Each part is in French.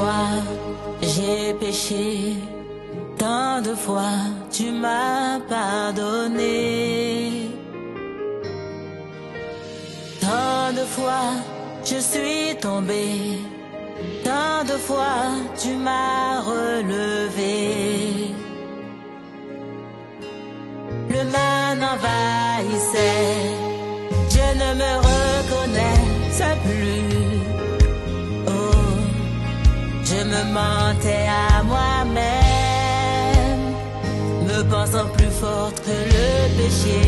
fois j'ai péché, tant de fois tu m'as pardonné. Tant de fois je suis tombé, tant de fois tu m'as relevé. Le mal m'envahissait, je ne me reconnaissais plus. Oh, je me mentais à moi-même, me pensant plus forte que le péché.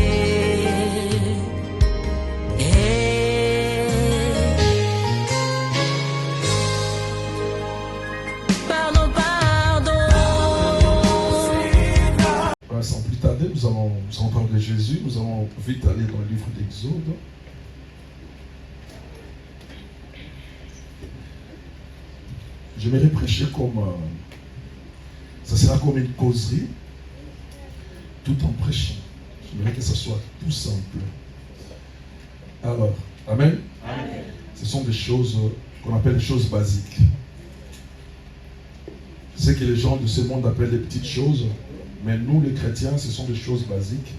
Pardon, pardon. Sans plus tarder, nous allons parler de Jésus. Nous allons vite aller dans le livre d'Exode. J'aimerais prêcher comme ça sera comme une causerie, tout en prêchant. J'aimerais que ce soit tout simple. Alors, amen. Amen. Ce sont des choses qu'on appelle des choses basiques. C'est que les gens de ce monde appellent les petites choses, mais nous les chrétiens, ce sont des choses basiques.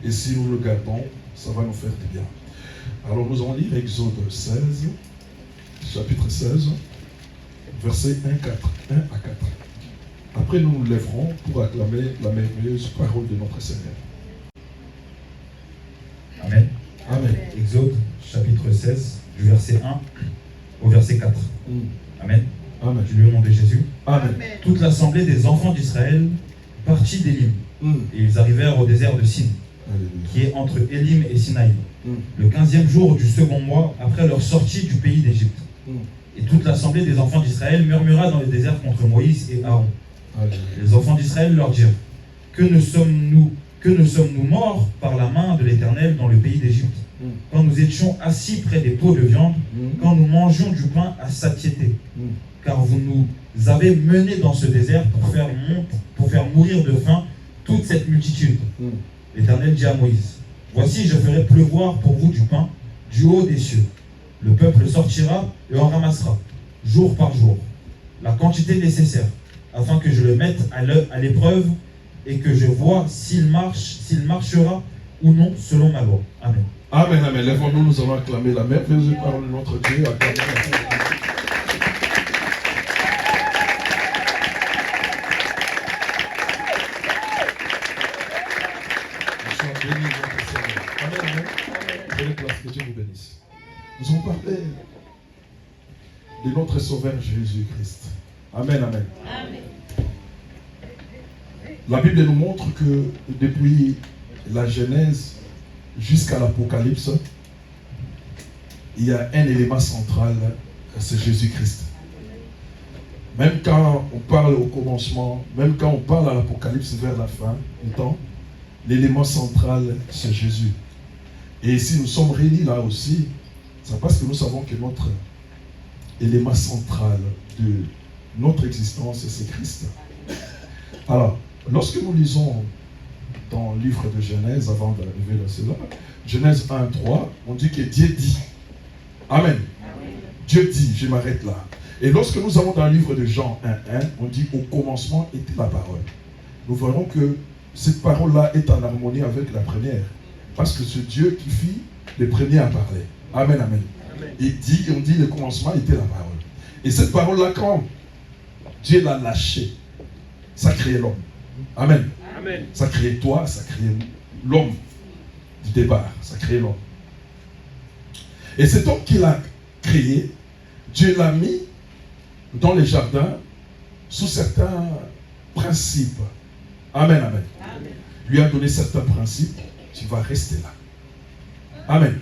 Et si nous le gardons, ça va nous faire du bien. Alors nous allons lire Exode 16, chapitre 16, versets 1 à 4. Après nous nous lèverons pour acclamer la merveilleuse parole de notre Seigneur. Amen. Amen. Exode chapitre 16, du verset 1 au verset 4. Amen. Amen. Je lis au nom de Jésus. Amen. Toute l'assemblée des enfants d'Israël partit d'Élim. Et ils arrivèrent au désert de Sin, qui est entre Élim et Sinaï, le 15e jour du second mois après leur sortie du pays d'Égypte. Et toute l'assemblée des enfants d'Israël murmura dans le désert contre Moïse et Aaron. Les enfants d'Israël leur dirent: Que ne sommes-nous morts par la main de l'Éternel dans le pays d'Égypte, quand nous étions assis près des pots de viande, quand nous mangions du pain à satiété? Car vous nous avez menés dans ce désert pour faire mourir de faim toute cette multitude. L'Éternel dit à Moïse: Voici, je ferai pleuvoir pour vous du pain du haut des cieux. Le peuple sortira et en ramassera, jour par jour, la quantité nécessaire, afin que je le mette à l'épreuve et que je vois s'il marchera ou non selon ma loi. Amen. Amen, amen. Lèvons-nous, nous allons acclamer la merveilleuse parole de notre Dieu. Acclamons la Dieu. Bénis notre Seigneur. Amen, amen. Prenez place, que Dieu vous bénisse. Nous allons parler de notre Sauveur Jésus-Christ. Amen, amen. Amen. La Bible nous montre que depuis la Genèse jusqu'à l'Apocalypse, il y a un élément central, c'est Jésus-Christ. Même quand on parle au commencement, même quand on parle à l'Apocalypse vers la fin du temps, l'élément central, c'est Jésus. Et si nous sommes réunis là aussi, c'est parce que nous savons que notre élément central de notre existence, c'est Christ. Alors, lorsque nous lisons dans le livre de Genèse, avant d'arriver à cela, Genèse 1:3, on dit que Dieu dit. Amen. Dieu dit, je m'arrête là. Et lorsque nous allons dans le livre de Jean 1:1, on dit au commencement était la parole. Nous verrons que cette parole-là est en harmonie avec la première. Parce que c'est Dieu qui fit le premier à parler. Amen, amen. Et on dit le commencement était la parole. Et cette parole-là, quand Dieu l'a lâchée, ça crée l'homme. Amen. Amen. Ça crée toi, ça crée l'homme du départ. Ça crée l'homme. Et cet homme qu'il a créé, Dieu l'a mis dans les jardins sous certains principes. Amen, amen. Amen. Lui a donné certains principes. Tu vas rester là. Amen.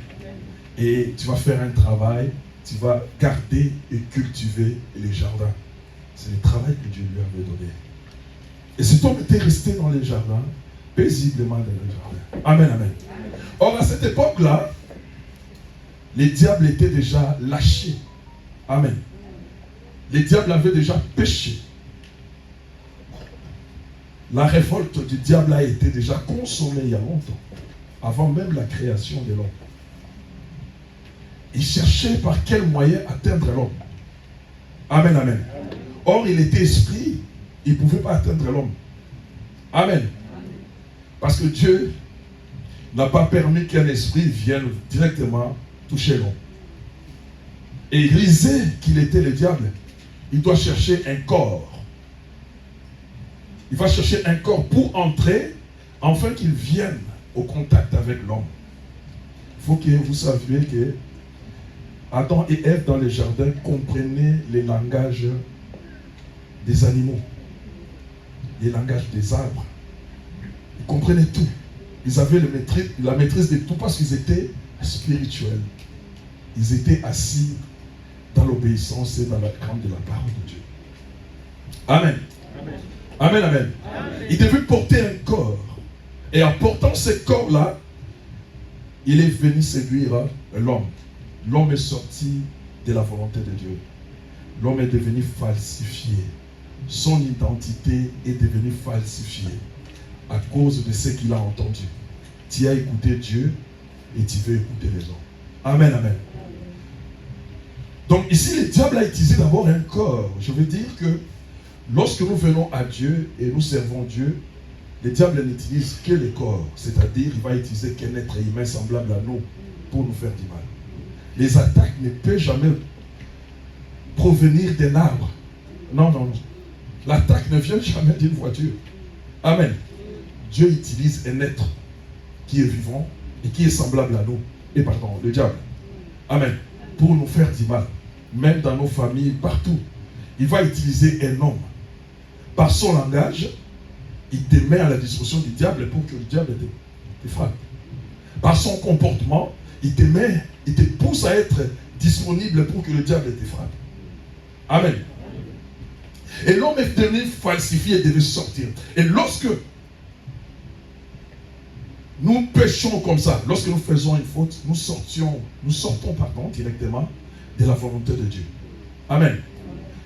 Et tu vas faire un travail. Tu vas garder et cultiver les jardins. C'est le travail que Dieu lui avait donné. Et cet homme était resté dans les jardins, paisiblement dans les jardins. Amen, amen. Or, à cette époque-là, les diables étaient déjà lâchés. Amen. Les diables avaient déjà péché. La révolte du diable a été déjà consommée il y a longtemps, avant même la création de l'homme. Il cherchait par quel moyen atteindre l'homme. Amen, amen. Or, il était esprit, il ne pouvait pas atteindre l'homme. Amen. Parce que Dieu n'a pas permis qu'un esprit vienne directement toucher l'homme. Et il disait qu'il était le diable. Il doit chercher un corps. Il va chercher un corps pour entrer, afin qu'il vienne au contact avec l'homme. Il faut que vous sachiez que Adam et Ève dans les jardins comprenaient les langages des animaux, les langages des arbres. Ils comprenaient tout. Ils avaient la maîtrise de tout parce qu'ils étaient spirituels. Ils étaient assis dans l'obéissance et dans la crainte de la parole de Dieu. Amen. Amen, amen. Amen. Il devait porter un corps. Et en portant ce corps-là, il est venu séduire l'homme. L'homme est sorti de la volonté de Dieu. L'homme est devenu falsifié. Son identité est devenue falsifiée à cause de ce qu'il a entendu. Tu as écouté Dieu et tu veux écouter les hommes. Amen, amen. Donc ici, le diable a utilisé d'abord un corps. Je veux dire que lorsque nous venons à Dieu et nous servons Dieu, le diable n'utilise que le corps. C'est-à-dire, il va utiliser qu'un être humain semblable à nous pour nous faire du mal. Les attaques ne peuvent jamais provenir d'un arbre. Non, non, non. L'attaque ne vient jamais d'une voiture. Amen. Dieu utilise un être qui est vivant et qui est semblable à nous. Et pardon, le diable. Amen. Pour nous faire du mal. Même dans nos familles, partout. Il va utiliser un homme. Par son langage, il te met à la disposition du diable pour que le diable te frappe. Par son comportement, il te pousse à être disponible pour que le diable te frappe. Amen. Et l'homme est devenu falsifié et devait sortir. Et lorsque nous péchons comme ça, lorsque nous faisons une faute, nous sortons directement de la volonté de Dieu. Amen.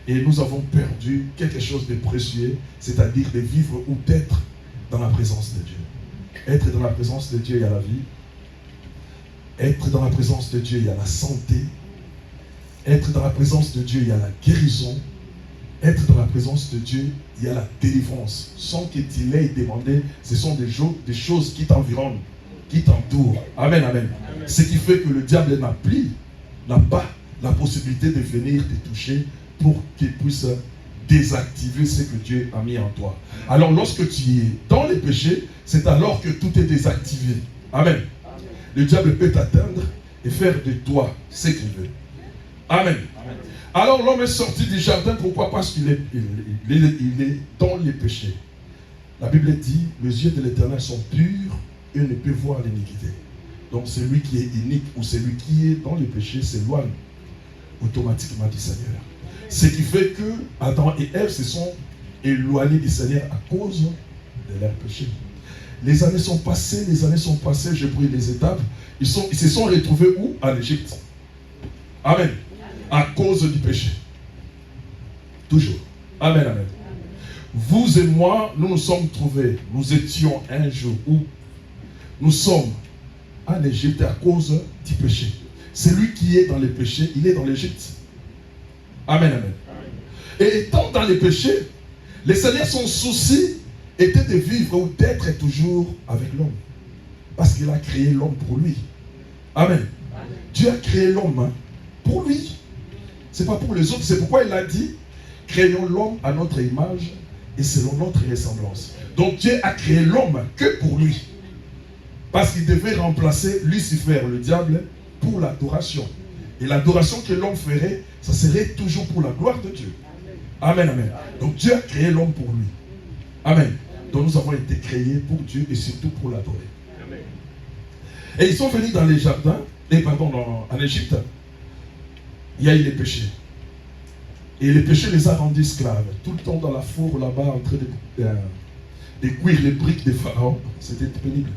Et nous avons perdu quelque chose de précieux, c'est-à-dire de vivre ou d'être dans la présence de Dieu. Être dans la présence de Dieu, il y a la vie. Être dans la présence de Dieu, il y a la santé. Être dans la présence de Dieu, il y a la guérison. Être dans la présence de Dieu, il y a la délivrance. Sans que tu l'aies demandé, ce sont des choses qui t'environnent, qui t'entourent. Amen, amen. Amen. Ce qui fait que le diable n'a pas la possibilité de venir te toucher pour qu'il puisse désactiver ce que Dieu a mis en toi. Alors lorsque tu es dans les péchés, c'est alors que tout est désactivé. Amen. Le diable peut t'atteindre et faire de toi ce qu'il veut. Amen. Amen. Alors l'homme est sorti du jardin, pourquoi? Parce qu'il est dans les péchés. La Bible dit, les yeux de l'Éternel sont purs et ne peut voir l'iniquité. Donc celui qui est inique ou celui qui est dans les péchés s'éloigne automatiquement du Seigneur. Ce qui fait que Adam et Ève se sont éloignés du Seigneur à cause de leur péché. Les années sont passées, j'ai pris les étapes. Ils se sont retrouvés où? En Égypte. Amen. À cause du péché. Toujours. Amen, amen. Vous et moi, nous nous sommes trouvés. Nous étions un jour où nous sommes en Égypte à cause du péché. Celui qui est dans les péchés, il est dans l'Égypte. Amen, amen. Et étant dans les péchés, le Seigneur, son souci était de vivre ou d'être toujours avec l'homme. Parce qu'il a créé l'homme pour lui. Amen. Dieu a créé l'homme pour lui. C'est pas pour les autres. C'est pourquoi il a dit, créons l'homme à notre image et selon notre ressemblance. Donc Dieu a créé l'homme que pour lui. Parce qu'il devait remplacer Lucifer, le diable, pour l'adoration. Et l'adoration que l'homme ferait, ça serait toujours pour la gloire de Dieu. Amen, amen. Donc Dieu a créé l'homme pour lui. Amen. Donc nous avons été créés pour Dieu et surtout pour l'adorer. Et ils sont venus dans les jardins, en Égypte. Il y a eu les péchés. Et les péchés les a rendus esclaves. Tout le temps dans la four là-bas, en train de cuire les briques des pharaons. C'était pénible.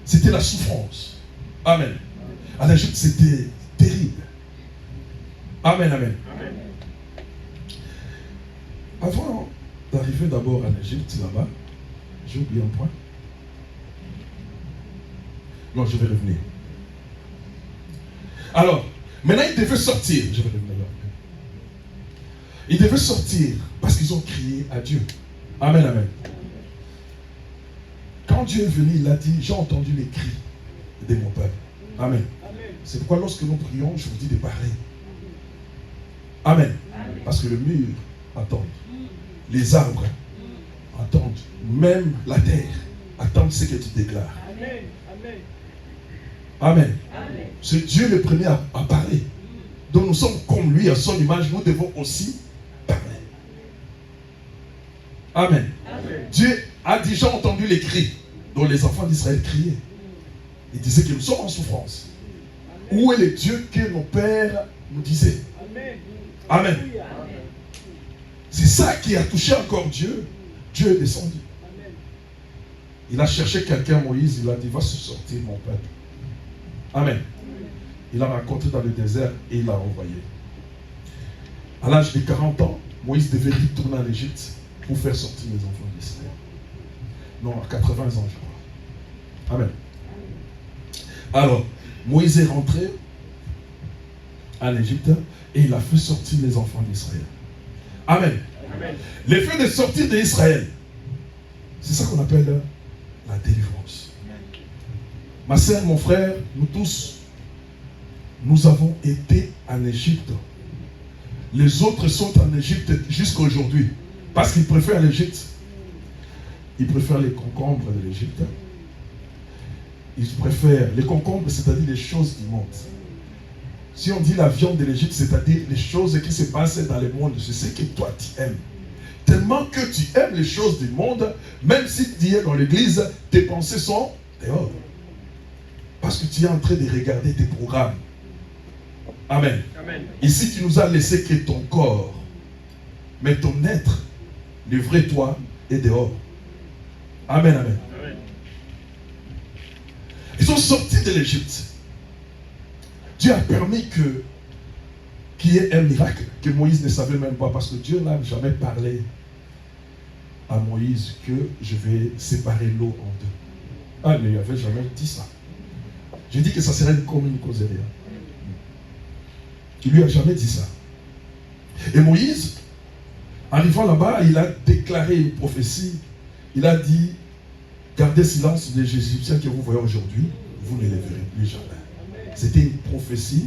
C'était la souffrance. Amen. En Égypte, c'était terrible. Amen, amen. Amen. Avant d'arriver d'abord en Égypte, là-bas, j'ai oublié un point. Non, je vais revenir. Alors, maintenant il devait sortir. Je vais revenir là. Ils devaient sortir parce qu'ils ont crié à Dieu. Amen, amen. Quand Dieu est venu, il a dit, j'ai entendu les cris de mon peuple. Amen. C'est pourquoi lorsque nous prions, je vous dis de parler. Amen. Parce que le mur attend. Les arbres attendent. Même la terre attend ce que tu déclares. Amen. C'est Dieu le premier à parler. Donc nous sommes comme lui à son image. Nous devons aussi parler. Amen. Dieu a déjà entendu les cris dont les enfants d'Israël criaient. Il disait que nous sommes en souffrance. Où est le Dieu que nos pères nous disaient? Amen. C'est ça qui a touché encore Dieu. Dieu est descendu. Il a cherché quelqu'un, Moïse, il a dit, va se sortir mon peuple. Amen. Il l'a rencontré dans le désert et il l'a envoyé. À l'âge de 40 ans, Moïse devait retourner en Égypte pour faire sortir les enfants d'Israël. Non, à 80 ans, je crois. Amen. Alors, Moïse est rentré en Égypte et il a fait sortir les enfants d'Israël. Amen. Amen. L'effet de sortir d'Israël, c'est ça qu'on appelle la délivrance. Ma sœur, mon frère, nous tous, nous avons été en Égypte. Les autres sont en Égypte jusqu'à aujourd'hui parce qu'ils préfèrent l'Égypte. Ils préfèrent les concombres de l'Égypte. Ils préfèrent les concombres, c'est-à-dire les choses du monde. Si on dit la viande de l'Égypte, c'est-à-dire les choses qui se passent dans le monde, c'est ce que toi tu aimes. Tellement que tu aimes les choses du monde, même si tu es dans l'église, tes pensées sont dehors. Parce que tu es en train de regarder tes programmes. Amen. Amen. Ici, tu nous as laissé que ton corps, mais ton être, le vrai toi, est dehors. Amen, amen. Amen. Ils sont sortis de l'Égypte. Dieu a permis qu'il y ait un miracle que Moïse ne savait même pas, parce que Dieu n'a jamais parlé à Moïse que je vais séparer l'eau en deux. Ah, mais il n'avait jamais dit ça. J'ai dit que ça serait comme une causerie. Il ne lui a jamais dit ça. Et Moïse, arrivant là-bas, il a déclaré une prophétie. Il a dit, gardez silence des Égyptiens que vous voyez aujourd'hui, vous ne les verrez plus jamais. C'était une prophétie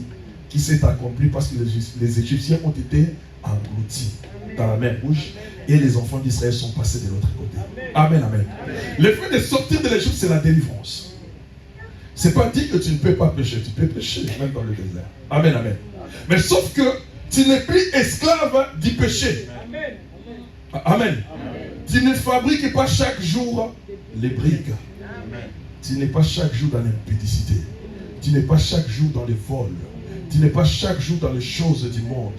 qui s'est accomplie parce que les Égyptiens ont été engloutis dans la mer Rouge et les enfants d'Israël sont passés de l'autre côté. Amen, amen. Le fait de sortir de l'Égypte, c'est la délivrance. Ce n'est pas dit que tu ne peux pas pécher. Tu peux pécher même dans le désert. Amen, amen. Mais sauf que tu n'es plus esclave du péché. Amen. Amen. Tu ne fabriques pas chaque jour les briques. Tu n'es pas chaque jour dans l'impudicité. Tu n'es pas chaque jour dans les vols. Tu n'es pas chaque jour dans les choses du monde.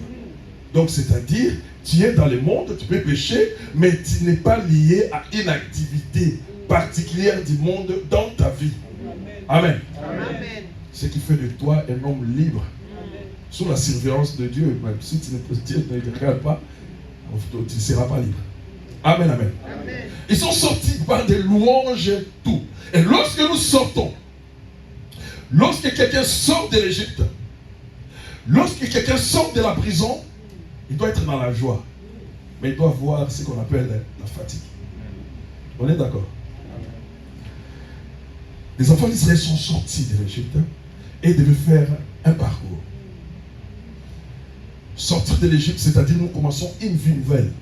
Donc, c'est-à-dire, tu es dans le monde, tu peux pécher, mais tu n'es pas lié à une activité particulière du monde dans ta vie. Amen. Amen. Ce qui fait de toi un homme libre. Sous la surveillance de Dieu, même si tu ne regardes pas, tu ne seras pas libre. Amen, amen. Amen. Ils sont sortis par des louanges et tout. Et lorsque nous sortons, lorsque quelqu'un sort de l'Égypte, lorsque quelqu'un sort de la prison, il doit être dans la joie. Mais il doit voir ce qu'on appelle la fatigue. On est d'accord? Les enfants d'Israël sont sortis de l'Égypte et devaient faire un parcours. Sortir de l'Égypte, c'est-à-dire nous commençons une vie nouvelle.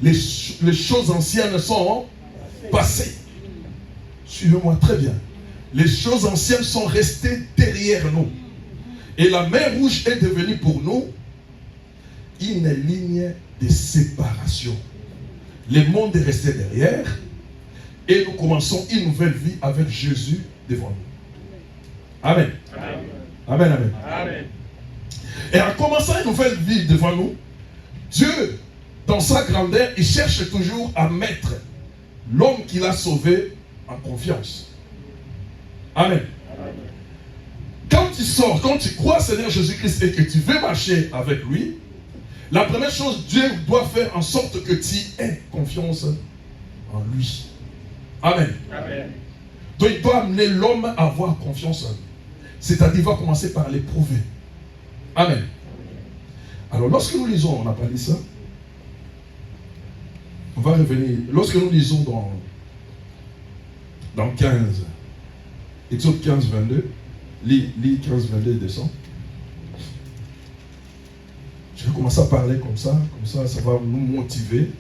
Les choses anciennes sont passées. Suivez-moi très bien. Les choses anciennes sont restées derrière nous. Et la mer Rouge est devenue pour nous une ligne de séparation. Le monde est resté derrière et nous commençons une nouvelle vie avec Jésus devant nous. Amen. Amen. Amen, amen. Amen. Et en commençant une nouvelle vie devant nous, Dieu, dans sa grandeur, il cherche toujours à mettre l'homme qu'il a sauvé en confiance. Amen. Amen. Quand tu sors, quand tu crois Seigneur Jésus-Christ et que tu veux marcher avec lui, la première chose, Dieu doit faire en sorte que tu aies confiance en lui. Amen. Amen. Donc il doit amener l'homme à avoir confiance en lui. C'est-à-dire, il va commencer par l'éprouver. Amen. Alors lorsque nous lisons, on n'a pas lu ça, va revenir. Lorsque nous lisons dans 15, Exode 15, 22, lis 15, 22 et descend. Je vais commencer à parler comme ça ça va nous motiver.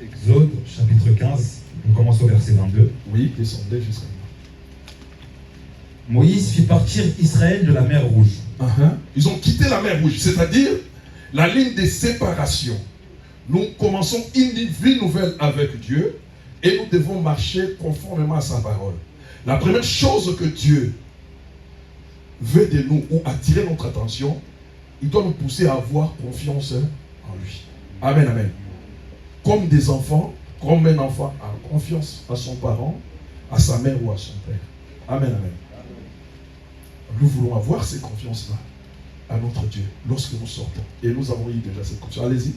Exode chapitre 15, on commence au verset 22. Oui, descendez jusqu'à là. Moïse fit partir Israël de la mer Rouge. Ils ont quitté la mer Rouge, c'est-à-dire la ligne de séparation. Nous commençons une vie nouvelle avec Dieu et nous devons marcher conformément à sa parole. La première chose que Dieu veut de nous ou attirer notre attention, il doit nous pousser à avoir confiance en lui. Amen, amen. Comme des enfants, comme un enfant a confiance à son parent, à sa mère ou à son père. Amen, amen. Nous voulons avoir cette confiance-là à notre Dieu lorsque nous sortons. Et nous avons eu déjà cette confiance. Allez-y.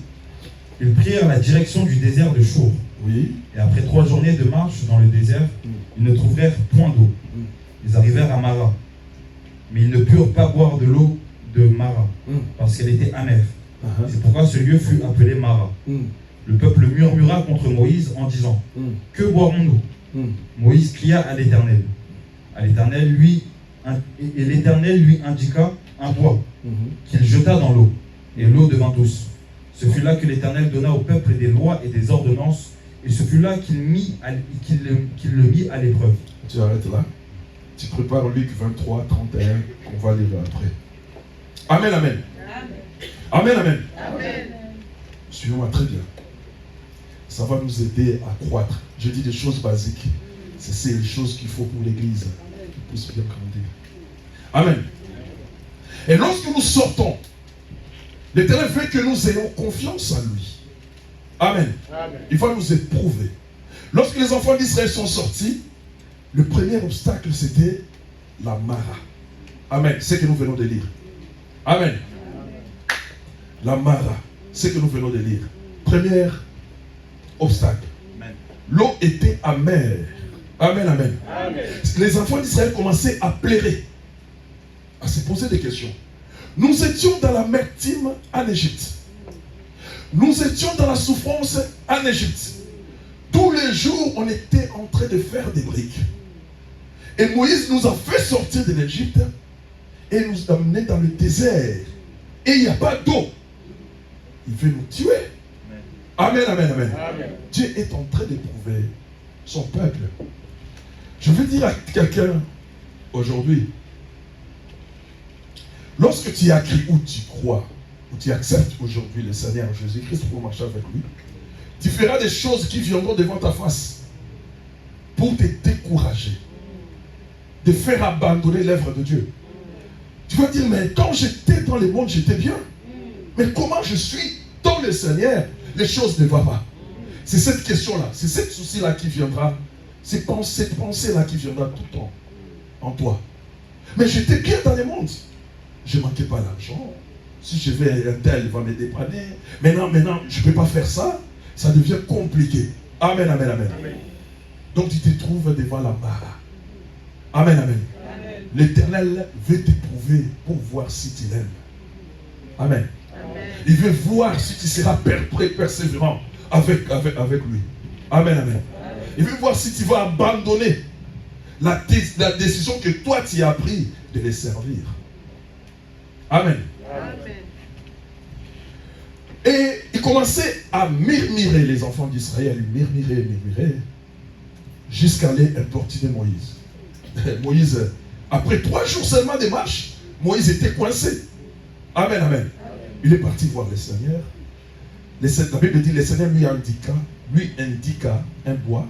Ils prirent la direction du désert de Chour. Oui. Et après 3 journées de marche dans le désert, ils ne trouvèrent point d'eau. Ils arrivèrent à Mara. Mais ils ne purent pas boire de l'eau de Mara, parce qu'elle était amère. C'est pourquoi ce lieu fut appelé Mara. Le peuple murmura contre Moïse en disant, que boirons-nous? Moïse cria à l'Éternel. Et l'Éternel lui indiqua un bois qu'il jeta dans l'eau, et l'eau devint douce. Ce fut là que l'Éternel donna au peuple des lois et des ordonnances, et ce fut là qu'il le mit à l'épreuve. Tu arrêtes là. Tu prépares Luc 23, 31, qu'on va lire après. Amen, amen. Amen, amen. Amen. Suivez-moi très bien. Ça va nous aider à croître. Je dis des choses basiques. C'est les choses qu'il faut pour l'Église. Qui puisse bien grandir. Amen. Et lorsque nous sortons, l'Éternel veut que nous ayons confiance en lui. Amen. Amen. Il va nous éprouver. Lorsque les enfants d'Israël sont sortis, le premier obstacle c'était la Mara. Amen. C'est ce que nous venons de lire. Amen. La Mara. C'est ce que nous venons de lire. Premier obstacle. L'eau était amère. Amen, amen. Amen. Les enfants d'Israël commençaient à pleurer, à se poser des questions. Nous étions dans l'amertume en Égypte. Nous étions dans la souffrance en Égypte. Tous les jours, on était en train de faire des briques. Et Moïse nous a fait sortir de l'Égypte et nous a amenés dans le désert. Et il n'y a pas d'eau. Il veut nous tuer. Amen, amen, amen. Amen. Dieu est en train d'éprouver son peuple. Je veux dire à quelqu'un aujourd'hui, lorsque tu as cru ou tu crois, ou tu acceptes aujourd'hui le Seigneur Jésus-Christ pour marcher avec lui, tu feras des choses qui viendront devant ta face pour te décourager, de faire abandonner l'œuvre de Dieu. Tu vas dire, mais quand j'étais dans le monde, j'étais bien. Mais comment je suis dans le Seigneur, les choses ne vont pas. C'est cette question-là, c'est cette souci-là qui viendra, cette pensée-là qui viendra tout le temps en toi. Mais j'étais bien dans le monde. Je ne manquais pas l'argent. Si je vais, un tel va me dépanner. Maintenant, je ne peux pas faire ça. Ça devient compliqué. Amen, amen, amen. Amen. Donc tu te trouves devant la Mara. Amen, amen. Amen. L'Éternel veut t'éprouver pour voir si tu l'aimes. Amen. Amen. Il veut voir si tu seras persévérant avec lui. Amen, amen. Il veut voir si tu vas abandonner la décision que toi tu as prise de les servir. Amen. Amen. Et ils commençaient à murmurer, les enfants d'Israël, murmurer, jusqu'à aller importuner Moïse. Moïse, après 3 jours seulement de marche, Moïse était coincé. Amen, amen. Il est parti voir le Seigneur. La Bible dit, le Seigneur lui indiqua un bois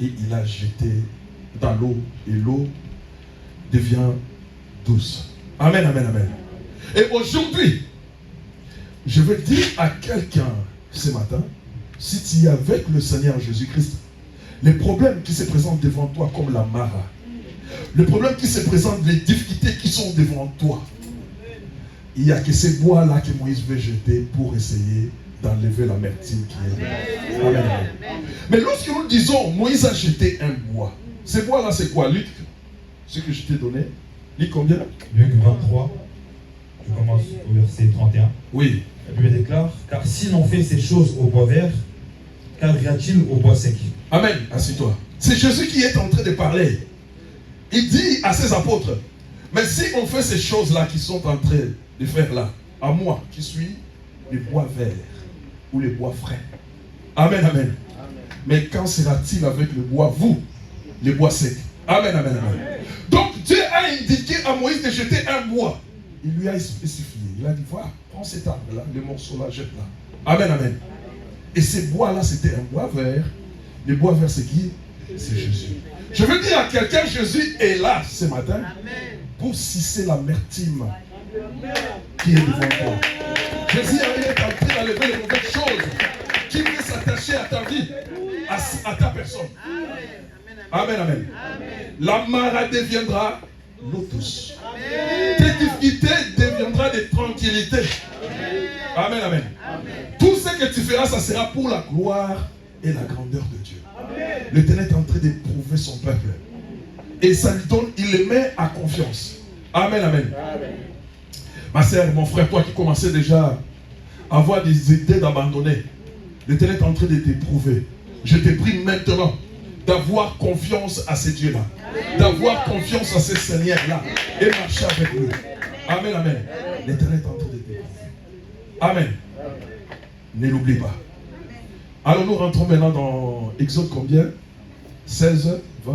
et il a jeté dans l'eau et l'eau devient douce. Amen, amen, amen. Et aujourd'hui, je veux dire à quelqu'un ce matin, si tu es avec le Seigneur Jésus-Christ, les problèmes qui se présentent devant toi comme la Mara, les problèmes qui se présentent, les difficultés qui sont devant toi, il n'y a que ces bois-là que Moïse veut jeter pour essayer d'enlever l'amertume qui est là. Amen. Amen. Mais lorsque nous disons Moïse a jeté un bois, ces bois-là c'est quoi, Luc? Ce que je t'ai donné. Luc combien? Luc 23, je commence au verset 31. Oui. La Bible déclare, car s'ils ont fait ces choses au bois vert, qu'arrivera-t-il au bois sec? Amen, assieds-toi. C'est Jésus qui est en train de parler. Il dit à ses apôtres, mais si on fait ces choses-là qui sont en train de faire là, à moi qui suis les bois verts ou les bois frais. Amen, amen. Mais quand sera-t-il avec le bois, vous, les bois secs? Amen, amen, amen. Donc Dieu a indiqué à Moïse de jeter un bois. Il lui a spécifié. Il a dit, voilà, prends cet arbre-là, les morceaux-là, jette-là. Amen, amen. Et ces bois-là, c'était un bois vert. Les bois verts, c'est qui? C'est Jésus. Je veux dire à quelqu'un, Jésus est là ce matin pour cesser l'amertume qui est devant toi. Jésus est en train d'enlever les mauvaises choses qui veulent s'attacher à ta vie, à ta personne. Amen, amen. La mara deviendra l'eau douce. Tes difficultés deviendront des tranquillités. Amen, amen. Tout ce que tu feras, ça sera pour la gloire et la grandeur de Dieu. L'Éternel est en train d'éprouver son peuple. Et ça lui donne, il les met à confiance. Amen, amen. Ma sœur, mon frère, toi qui commençais déjà à avoir des idées d'abandonner, l'Éternel est en train de t'éprouver. Je te prie maintenant d'avoir confiance à ces dieux-là, d'avoir confiance à ces seigneurs-là et marcher avec eux. Amen, amen. L'Éternel est en train de t'éprouver. Amen. Ne l'oublie pas. Alors nous rentrons maintenant dans Exode combien? 16, 20.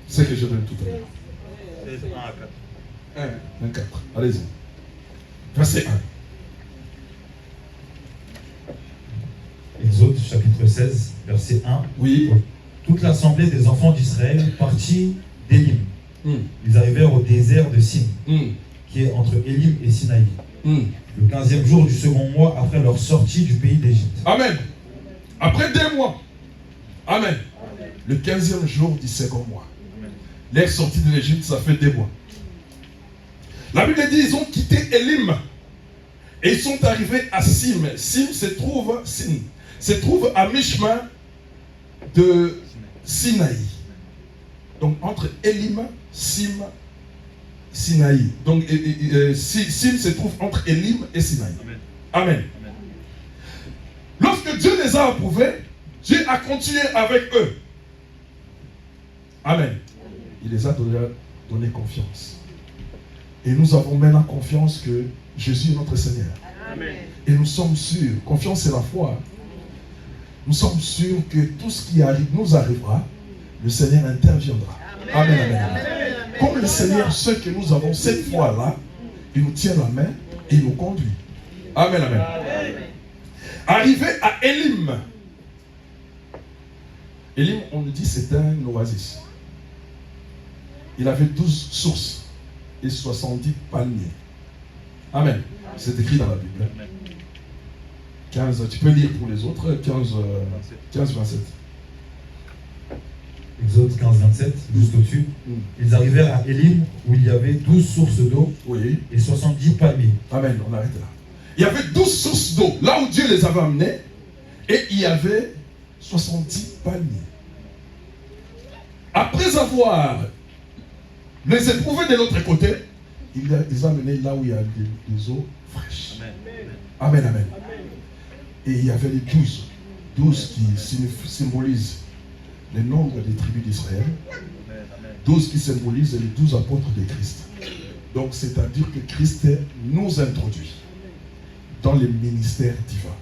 C'est que je donne tout à l'heure. 16, 1 à 4. 1, 24. Allez-y. Verset 1. Exode chapitre 16, verset 1. Oui. Toute l'assemblée des enfants d'Israël partit d'Élim. Ils arrivèrent au désert de Sin, qui est entre Élim et Sinaï. Le 15e jour du second mois après leur sortie du pays d'Égypte. Amen. Après 2 mois. Amen. Le 15e jour du second mois. Leur sortie de l'Égypte, ça fait 2 mois. La Bible dit ils ont quitté Élim et ils sont arrivés à Sim. Sim se trouve à mi-chemin de Sinaï. Donc entre Élim, Sim, Sinaï. Donc Sim se trouve entre Élim et Sinaï. Amen. Amen. Lorsque Dieu les a approuvés, Dieu a continué avec eux. Amen. Il les a donné confiance. Et nous avons maintenant confiance que Jésus est notre Seigneur. Amen. Et nous sommes sûrs, confiance c'est la foi. Nous sommes sûrs que tout ce qui nous arrivera, le Seigneur interviendra. Amen, amen, amen. Comme le Seigneur sait que nous avons cette foi-là, il nous tient la main et il nous conduit. Amen, amen. Arrivé à Élim. Élim, on nous dit, c'est un oasis. Il avait 12 sources et 70 palmiers. Amen. C'est écrit dans la Bible. 15, tu peux lire pour les autres, 15, 27. Exode 15, 27, juste au-dessus. Ils arrivèrent à Élim où il y avait 12 sources d'eau et 70 palmiers. Amen, on arrête là. Il y avait 12 sources d'eau, là où Dieu les avait amenés, et il y avait 70 palmiers. Après avoir les éprouvés de l'autre côté, il les a amenés là où il y a des eaux fraîches. Amen, amen. Et il y avait les 12 qui symbolisent le nombre des tribus d'Israël, 12 qui symbolisent les 12 apôtres de Christ. Donc, c'est-à-dire que Christ nous introduit dans les ministères divins.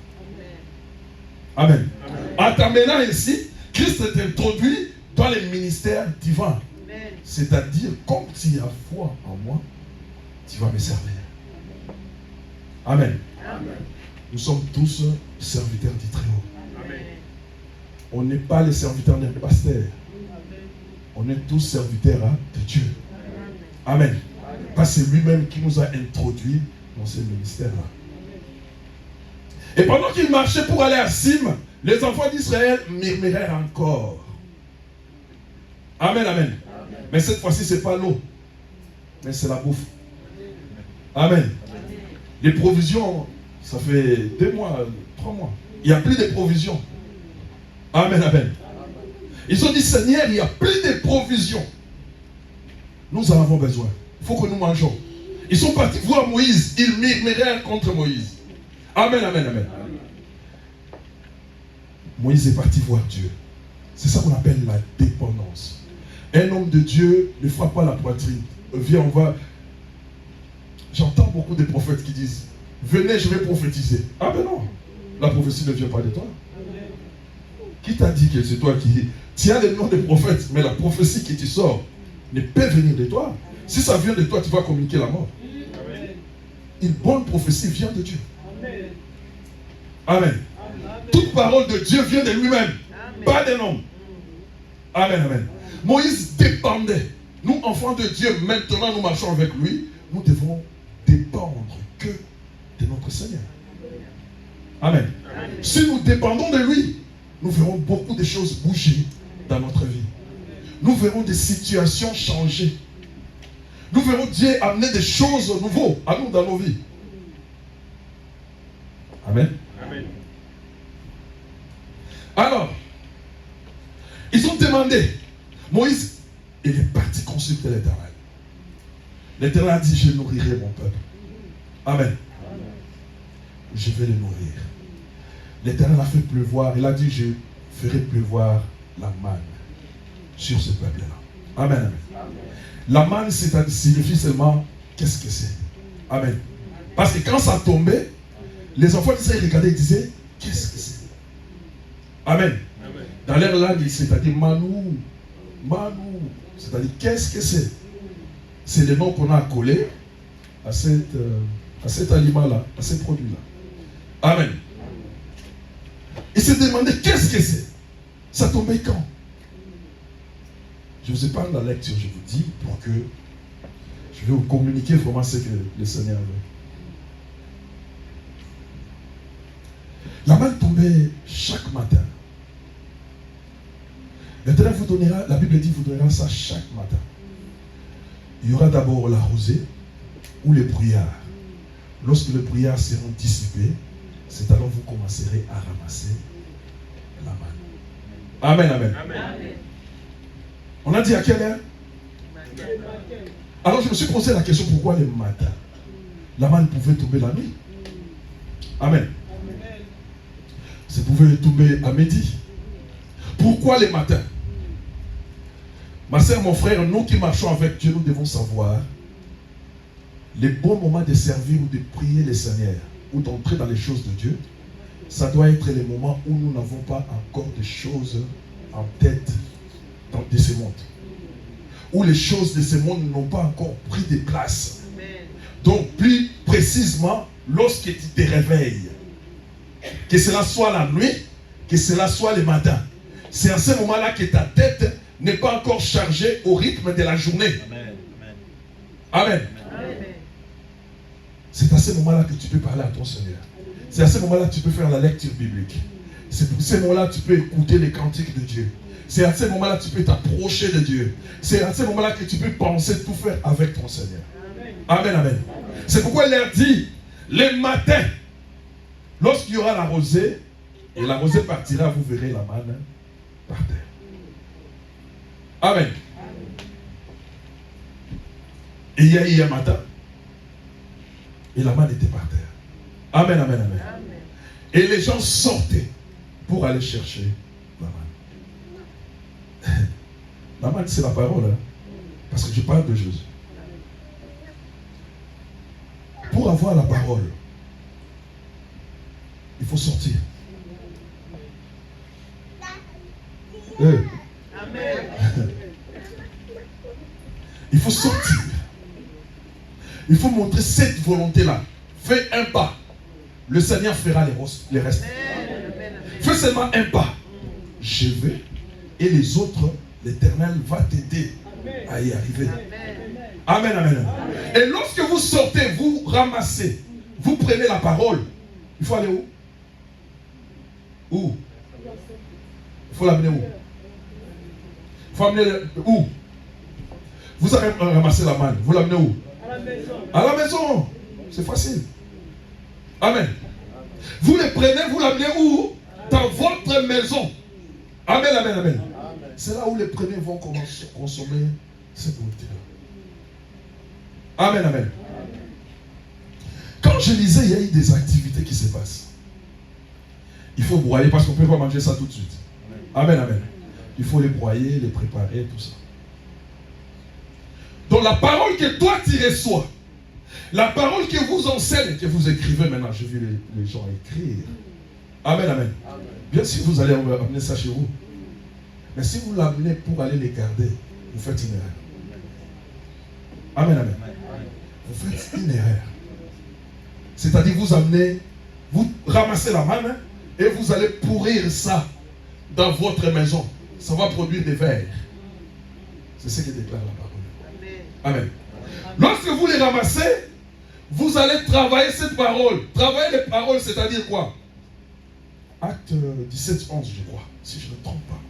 Amen. Maintenant ici, Christ est introduit dans les ministères divins. C'est-à-dire, comme tu as foi en moi, tu vas me servir. Amen. Amen. Nous sommes tous serviteurs du Très-Haut. Amen. On n'est pas les serviteurs d'un pasteur. On est tous serviteurs de Dieu. Amen. Amen. Parce que c'est lui-même qui nous a introduits dans ce ministère-là. Et pendant qu'il marchait pour aller à Sim, les enfants d'Israël murmurèrent encore. Amen, amen. Amen. Mais cette fois-ci, ce n'est pas l'eau, mais c'est la bouffe. Amen. Amen. Les provisions, ça fait 2 mois, 3 mois. Il n'y a plus de provisions. Amen, amen. Ils ont dit, Seigneur, il n'y a plus de provisions. Nous en avons besoin. Il faut que nous mangeons. Ils sont partis voir Moïse. Ils murmurèrent contre Moïse. Amen, amen, amen. Moïse est parti voir Dieu. C'est ça qu'on appelle la dépendance. Un homme de Dieu ne frappe pas la poitrine. Viens, on va... J'entends beaucoup de prophètes qui disent, venez, je vais prophétiser. Ah ben non, la prophétie ne vient pas de toi. Qui t'a dit que c'est toi qui... Tu as le nom des prophètes, mais la prophétie qui te sort ne peut venir de toi. Si ça vient de toi, tu vas communiquer la mort. Une bonne prophétie vient de Dieu. Amen. Toute parole de Dieu vient de lui-même, pas d'un homme. Amen, amen. Moïse dépendait. Nous, enfants de Dieu, maintenant nous marchons avec lui. Nous devons dépendre que de notre Seigneur. Amen. Si nous dépendons de lui, nous verrons beaucoup de choses bouger dans notre vie. Nous verrons des situations changer. Nous verrons Dieu amener des choses nouvelles à nous dans nos vies. Amen. Amen. Alors, ils ont demandé. Moïse, il est parti consulter l'Éternel. L'Éternel a dit, je nourrirai mon peuple. Amen. Je vais le nourrir. L'Éternel a fait pleuvoir. Il a dit, je ferai pleuvoir la manne sur ce peuple-là. Amen. Amen. La manne, signifie seulement qu'est-ce que c'est. Amen. Parce que quand ça tombait, les enfants d'Israël regardaient et disaient, qu'est-ce que c'est? Amen. Dans leur langue, c'est-à-dire Manou. Manou. C'est-à-dire, qu'est-ce que c'est? C'est le nom qu'on a collé à cet aliment-là, à ces produits-là. Amen. Il se demandait, qu'est-ce que c'est? Ça tombait quand? Je vous épargne la lecture, je vous dis, pour que je vais vous communiquer vraiment ce que le Seigneur veut. La manne tombait chaque matin. L'Éternel vous donnera, la Bible dit, vous donnera ça chaque matin. Il y aura d'abord la rosée ou les brouillards. Lorsque les brouillards seront dissipés, c'est alors que vous commencerez à ramasser la manne. Amen, amen. Amen. On a dit à quelle heure? Alors je me suis posé la question, pourquoi le matin? La manne pouvait tomber la nuit. Amen. Ça pouvait tomber à midi. Pourquoi le matin? Ma soeur, mon frère, nous qui marchons avec Dieu, nous devons savoir les bons moments de servir ou de prier le Seigneur ou d'entrer dans les choses de Dieu. Ça doit être les moments où nous n'avons pas encore des choses en tête de ce monde. Où les choses de ce monde n'ont pas encore pris de place. Donc, plus précisément, lorsque tu te réveilles, que cela soit la nuit, que cela soit le matin, c'est à ce moment-là que ta tête n'est pas encore chargée au rythme de la journée. Amen. Amen. Amen. C'est à ce moment-là que tu peux parler à ton Seigneur. C'est à ce moment-là que tu peux faire la lecture biblique. C'est à ce moment-là que tu peux écouter les cantiques de Dieu. C'est à ce moment-là que tu peux t'approcher de Dieu. C'est à ce moment-là que tu peux penser tout faire avec ton Seigneur. Amen, amen. C'est pourquoi il leur dit, le matin, lorsqu'il y aura la rosée, et la rosée partira, vous verrez la manne par terre. Amen. Et il y a eu un matin, et la manne était par terre. Amen, amen, amen. Et les gens sortaient pour aller chercher la manne. La manne, c'est la parole, hein? Parce que je parle de Jésus. Pour avoir la parole, il faut sortir. Amen. Il faut sortir. Il faut montrer cette volonté-là. Fais un pas. Le Seigneur fera les restes. Fais seulement un pas. Je vais et les autres, l'Éternel va t'aider à y arriver. Amen, amen. Et lorsque vous sortez, vous ramassez, vous prenez la parole. Il faut aller où? Où? Il faut l'amener où? Il faut amener où? Vous avez ramassé la manne. Vous l'amenez où? À la maison. À la maison. C'est facile. Amen. Vous les prenez, vous l'amenez où? Dans votre maison. Amen, amen, amen. C'est là où les premiers vont commencer à consommer cette nourriture. Amen, amen. Quand je lisais, il y a eu des activités qui se passent. Il faut broyer parce qu'on ne peut pas manger ça tout de suite. Amen, amen. Il faut les broyer, les préparer, tout ça. Donc la parole que toi tu reçois, la parole que vous enseignez, que vous écrivez maintenant, j'ai vu les gens écrire. Amen, amen. Bien sûr, vous allez amener ça chez vous. Mais si vous l'amenez pour aller les garder, vous faites une erreur. Amen, amen. Vous faites une erreur. C'est-à-dire vous amenez, vous ramassez la manne et vous allez pourrir ça dans votre maison. Ça va produire des vers. C'est ce que déclare la parole. Amen. Lorsque vous les ramassez, vous allez travailler cette parole. Travailler les paroles, c'est-à-dire quoi? Acte 17, 11, je crois, si je ne me trompe pas.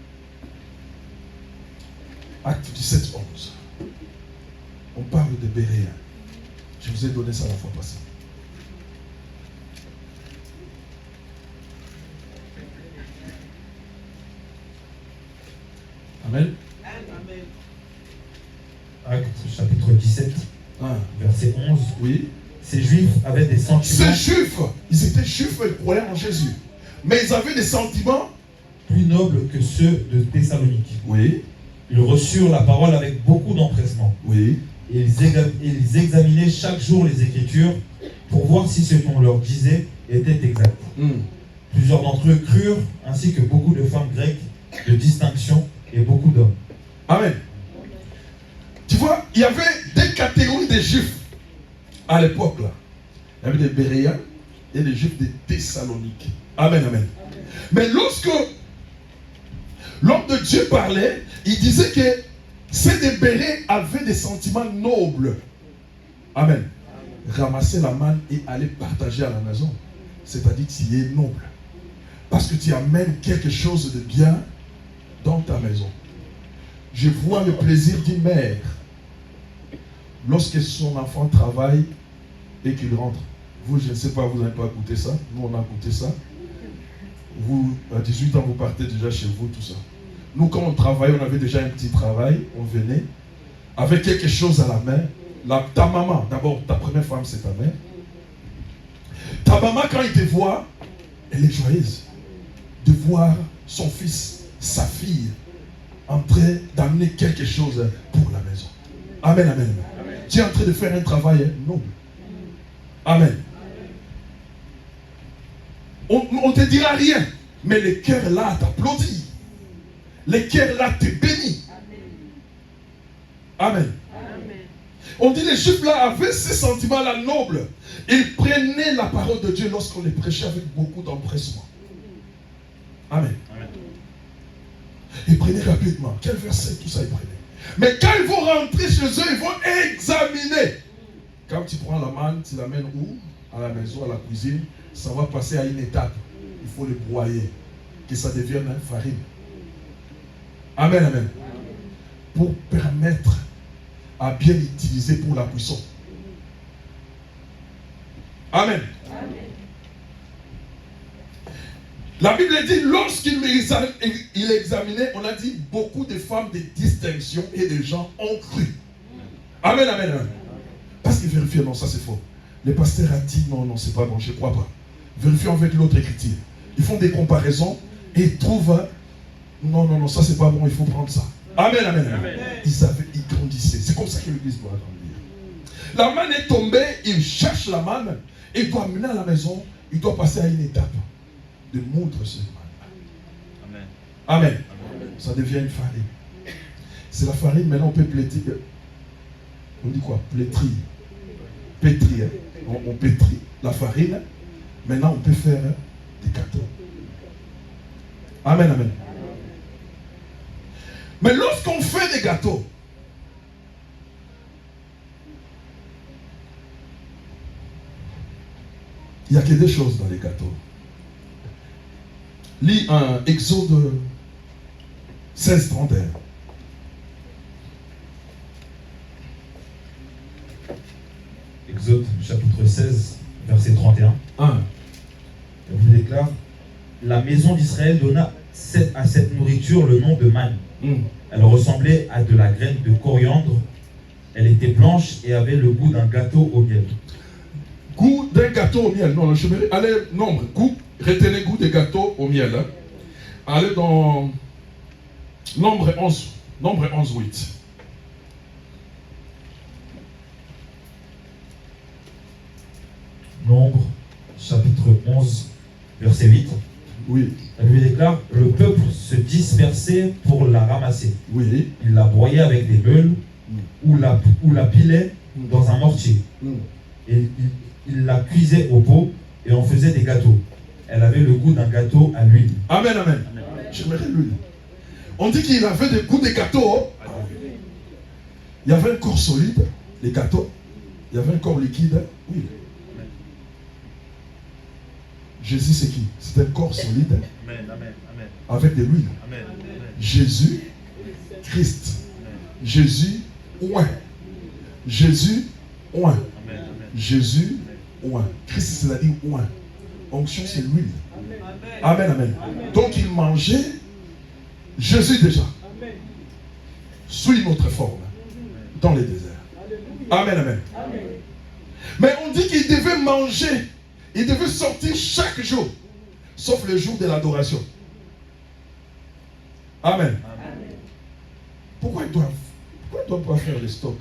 Acte 17, 11. On parle de Béréa. Je vous ai donné ça la fois passée. Amen. Acte chapitre 17, verset 11. Oui. Ces Juifs avaient des sentiments. Ces Juifs, ils étaient Juifs et croyaient en Jésus. Mais ils avaient des sentiments plus nobles que ceux de Thessalonique. Oui. Ils reçurent la parole avec beaucoup d'empressement. Oui. Et ils examinaient chaque jour les Écritures pour voir si ce qu'on leur disait était exact. Plusieurs d'entre eux crurent, ainsi que beaucoup de femmes grecques de distinction et beaucoup d'hommes. Amen. Tu vois, il y avait des catégories de Juifs à l'époque là. Il y avait des Béréens et des Juifs de Thessalonique. Amen, amen. Mais lorsque l'homme de Dieu parlait, il disait que ces des Béréens avaient des sentiments nobles. Amen. Ramasser la manne et aller partager à la maison. C'est-à-dire que tu es noble. Parce que tu amènes quelque chose de bien dans ta maison. Je vois le plaisir d'une mère lorsque son enfant travaille et qu'il rentre. Vous, je ne sais pas, vous n'avez pas goûté ça. Nous, on a goûté ça. Vous, à 18 ans, vous partez déjà chez vous, tout ça. Nous, quand on travaillait, on avait déjà un petit travail. On venait avec quelque chose à la main. Ta maman, d'abord, ta première femme, c'est ta mère. Ta maman, quand elle te voit, elle est joyeuse de voir son fils, sa fille, en train d'amener quelque chose pour la maison. Amen, amen. Amen. Tu es en train de faire un travail noble. Amen. On ne te dira rien, mais le cœur là t'applaudit. Le cœur là te bénit. Amen. Amen. On dit les Juifs là avaient ces sentiments là nobles. Ils prenaient la parole de Dieu lorsqu'on les prêchait avec beaucoup d'empressement. Amen. Amen. Ils prenaient rapidement. Quel verset, tout ça ils prenaient. Mais quand ils vont rentrer chez eux, ils vont examiner. Quand tu prends la manne, tu l'amènes où? À la maison, à la cuisine. Ça va passer à une étape. Il faut le broyer. Que ça devienne farine. Amen, amen. Pour permettre à bien l'utiliser pour la cuisson. Amen. Amen. La Bible dit, lorsqu'il examinait, on a dit, beaucoup de femmes de distinction et de gens ont cru. Amen, amen, amen. Parce qu'ils vérifient, non, ça c'est faux. Le pasteur a dit, non, non, c'est pas bon, je ne crois pas. Vérifions avec l'autre écriture. Ils font des comparaisons et ils trouvent, non, non, non, ça c'est pas bon, il faut prendre ça. Amen, amen, amen. Ils grandissaient. C'est comme ça que l'église doit grandir. La manne est tombée, il cherche la manne, et il doit amener à la maison, il doit passer à une étape de moudre cette manne. Amen. Amen. Amen. Ça devient une farine. C'est la farine, maintenant on peut pétrir. On dit quoi? Pétrir. Pétrir. On pétrit la farine. Maintenant on peut faire des gâteaux. Amen, amen. Mais lorsqu'on fait des gâteaux, il n'y a que des choses dans les gâteaux. Lis un Exode 16, 31. Exode chapitre 16, verset 31. On vous déclare, la maison d'Israël donna à cette nourriture le nom de manne. Elle ressemblait à de la graine de coriandre. Elle était blanche et avait le goût d'un gâteau au miel. Goût d'un gâteau au miel. Non, je vais aller nombre. Goût retenez goût des gâteaux au miel. Hein. Allez dans Nombre 11, 8. Nombre, chapitre 11, verset 8. Oui. Elle lui déclare, le peuple se dispersait pour la ramasser. Oui. Il la broyait avec des meules ou la pilait dans un mortier. Et il la cuisait au pot et en faisait des gâteaux. Elle avait le goût d'un gâteau à l'huile. Amen, amen. J'aimerais l'huile. On dit qu'il avait le goût des gâteaux. Il y avait un corps solide, les gâteaux. Il y avait un corps liquide, oui. Jésus, c'est qui? C'est un corps solide avec de l'huile. Jésus, Christ. Jésus, oint. Jésus, oint. Jésus, oint. Christ, c'est-à-dire oint. Onction, c'est l'huile. Amen, amen. Donc, il mangeait Jésus déjà. Sous une autre forme. Dans les déserts. Amen, amen. Mais on dit qu'il devait manger. Il devait sortir chaque jour. Sauf le jour de l'adoration. Amen. Pourquoi il doit pas faire le stock?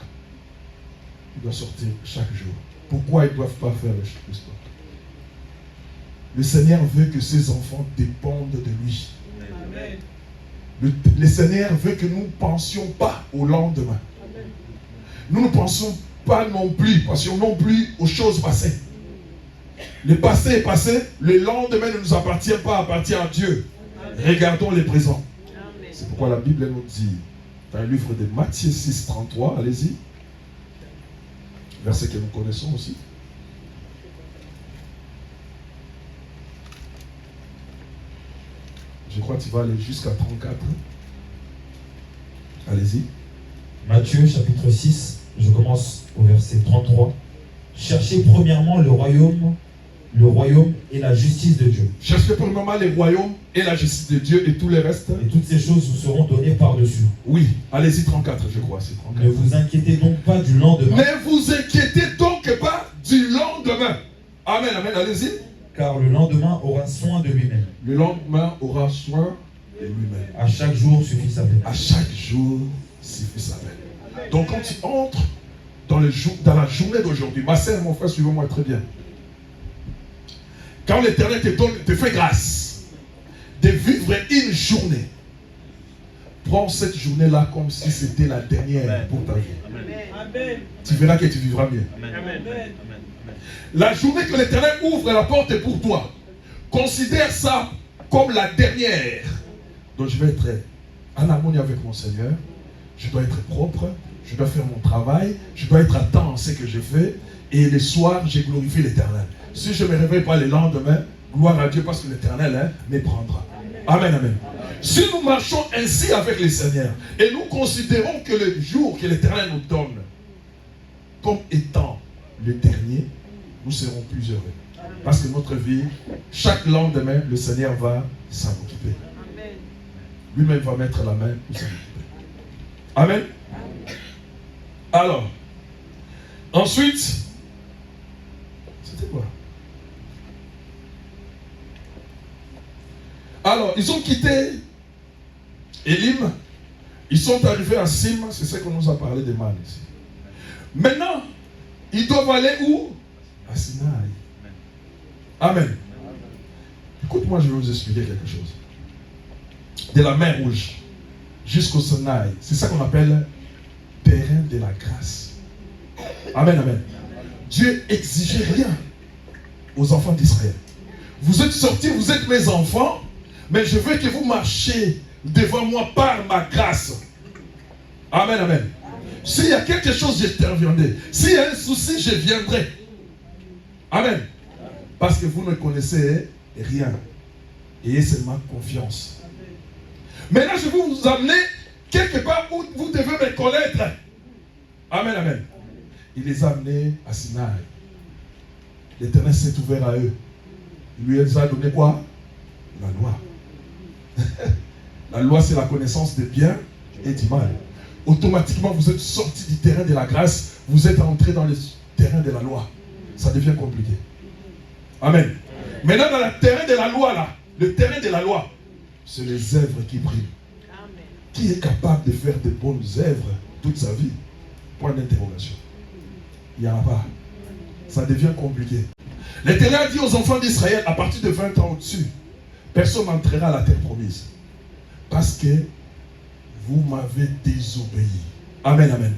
Il doit sortir chaque jour. Pourquoi ils ne doivent pas faire le stock? Le Seigneur veut que ses enfants dépendent de lui. Le Seigneur veut que nous ne pensions pas au lendemain. Nous ne pensons pas non plus, pensions non plus aux choses passées. Le passé est passé, le lendemain ne nous appartient pas, appartient à Dieu. Regardons les présents. C'est pourquoi la Bible nous dit, dans le livre de Matthieu 6, 33, allez-y. Verset que nous connaissons aussi. Je crois que tu vas aller jusqu'à 34. Allez-y. Matthieu chapitre 6, je commence au verset 33. Cherchez premièrement le royaume et la justice de Dieu. Cherchez premièrement le royaume et la justice de Dieu et tout le reste. Et toutes ces choses vous seront données par-dessus. Oui, allez-y 34, je crois. C'est 34. Ne vous inquiétez donc pas du lendemain. Ne vous inquiétez donc pas du lendemain. Amen, amen, allez-y. Car le lendemain aura soin de lui-même. Le lendemain aura soin de lui-même. À chaque jour suffit sa peine. À chaque jour suffit sa peine. Donc quand tu entres dans la journée d'aujourd'hui, ma sœur, mon frère, suivez-moi très bien. Quand l'Éternel te fait grâce de vivre une journée, prends cette journée-là comme si c'était la dernière pour ta vie. Amen. Tu verras que tu vivras mieux. Amen. La journée que l'Éternel ouvre la porte pour toi, considère ça comme la dernière. Donc je vais être en harmonie avec mon Seigneur. Je dois être propre. Je dois faire mon travail. Je dois être à temps en ce que je fais. Et le soir, je glorifie l'Éternel. Si je ne me réveille pas le lendemain, gloire à Dieu parce que l'Éternel me prendra. Amen, amen. Si nous marchons ainsi avec le Seigneur et nous considérons que le jour que l'Éternel nous donne comme étant le dernier, nous serons plus heureux. Parce que notre vie, chaque lendemain, le Seigneur va s'en occuper. Lui-même va mettre la main pour s'en occuper. Amen. Alors, ensuite, c'était quoi? Alors, ils ont quitté Élim, ils sont arrivés à Sim, c'est ce qu'on nous a parlé de Man ici. Maintenant, ils doivent aller où? À Sinaï. Amen. Écoute-moi, je vais vous expliquer quelque chose. De la mer Rouge jusqu'au Sinaï, c'est ça qu'on appelle terrain de la grâce. Amen, amen. Dieu exigeait rien aux enfants d'Israël. Vous êtes sortis, vous êtes mes enfants, mais je veux que vous marchiez devant moi par ma grâce. Amen, amen. S'il y a quelque chose, j'interviendrai. S'il y a un souci, je viendrai. Amen. Parce que vous ne connaissez rien. Ayez seulement confiance. Maintenant, je vais vous amener quelque part où vous devez me connaître. Amen, amen. Il les a amenés à Sinaï. L'Éternel s'est ouvert à eux. Il lui a donné quoi? La loi. La loi, c'est la connaissance des biens et du mal. Automatiquement, vous êtes sortis du terrain de la grâce. Vous êtes entrés dans le terrain de la loi. Ça devient compliqué. Amen. Maintenant, dans le terrain de la loi, là, le terrain de la loi, c'est les œuvres qui priment. Qui est capable de faire de bonnes œuvres toute sa vie? Point d'interrogation. Il n'y en a pas. Ça devient compliqué. L'Éternel a dit aux enfants d'Israël, à partir de 20 ans au-dessus, personne n'entrera à la terre promise. Parce que vous m'avez désobéi. Amen, amen.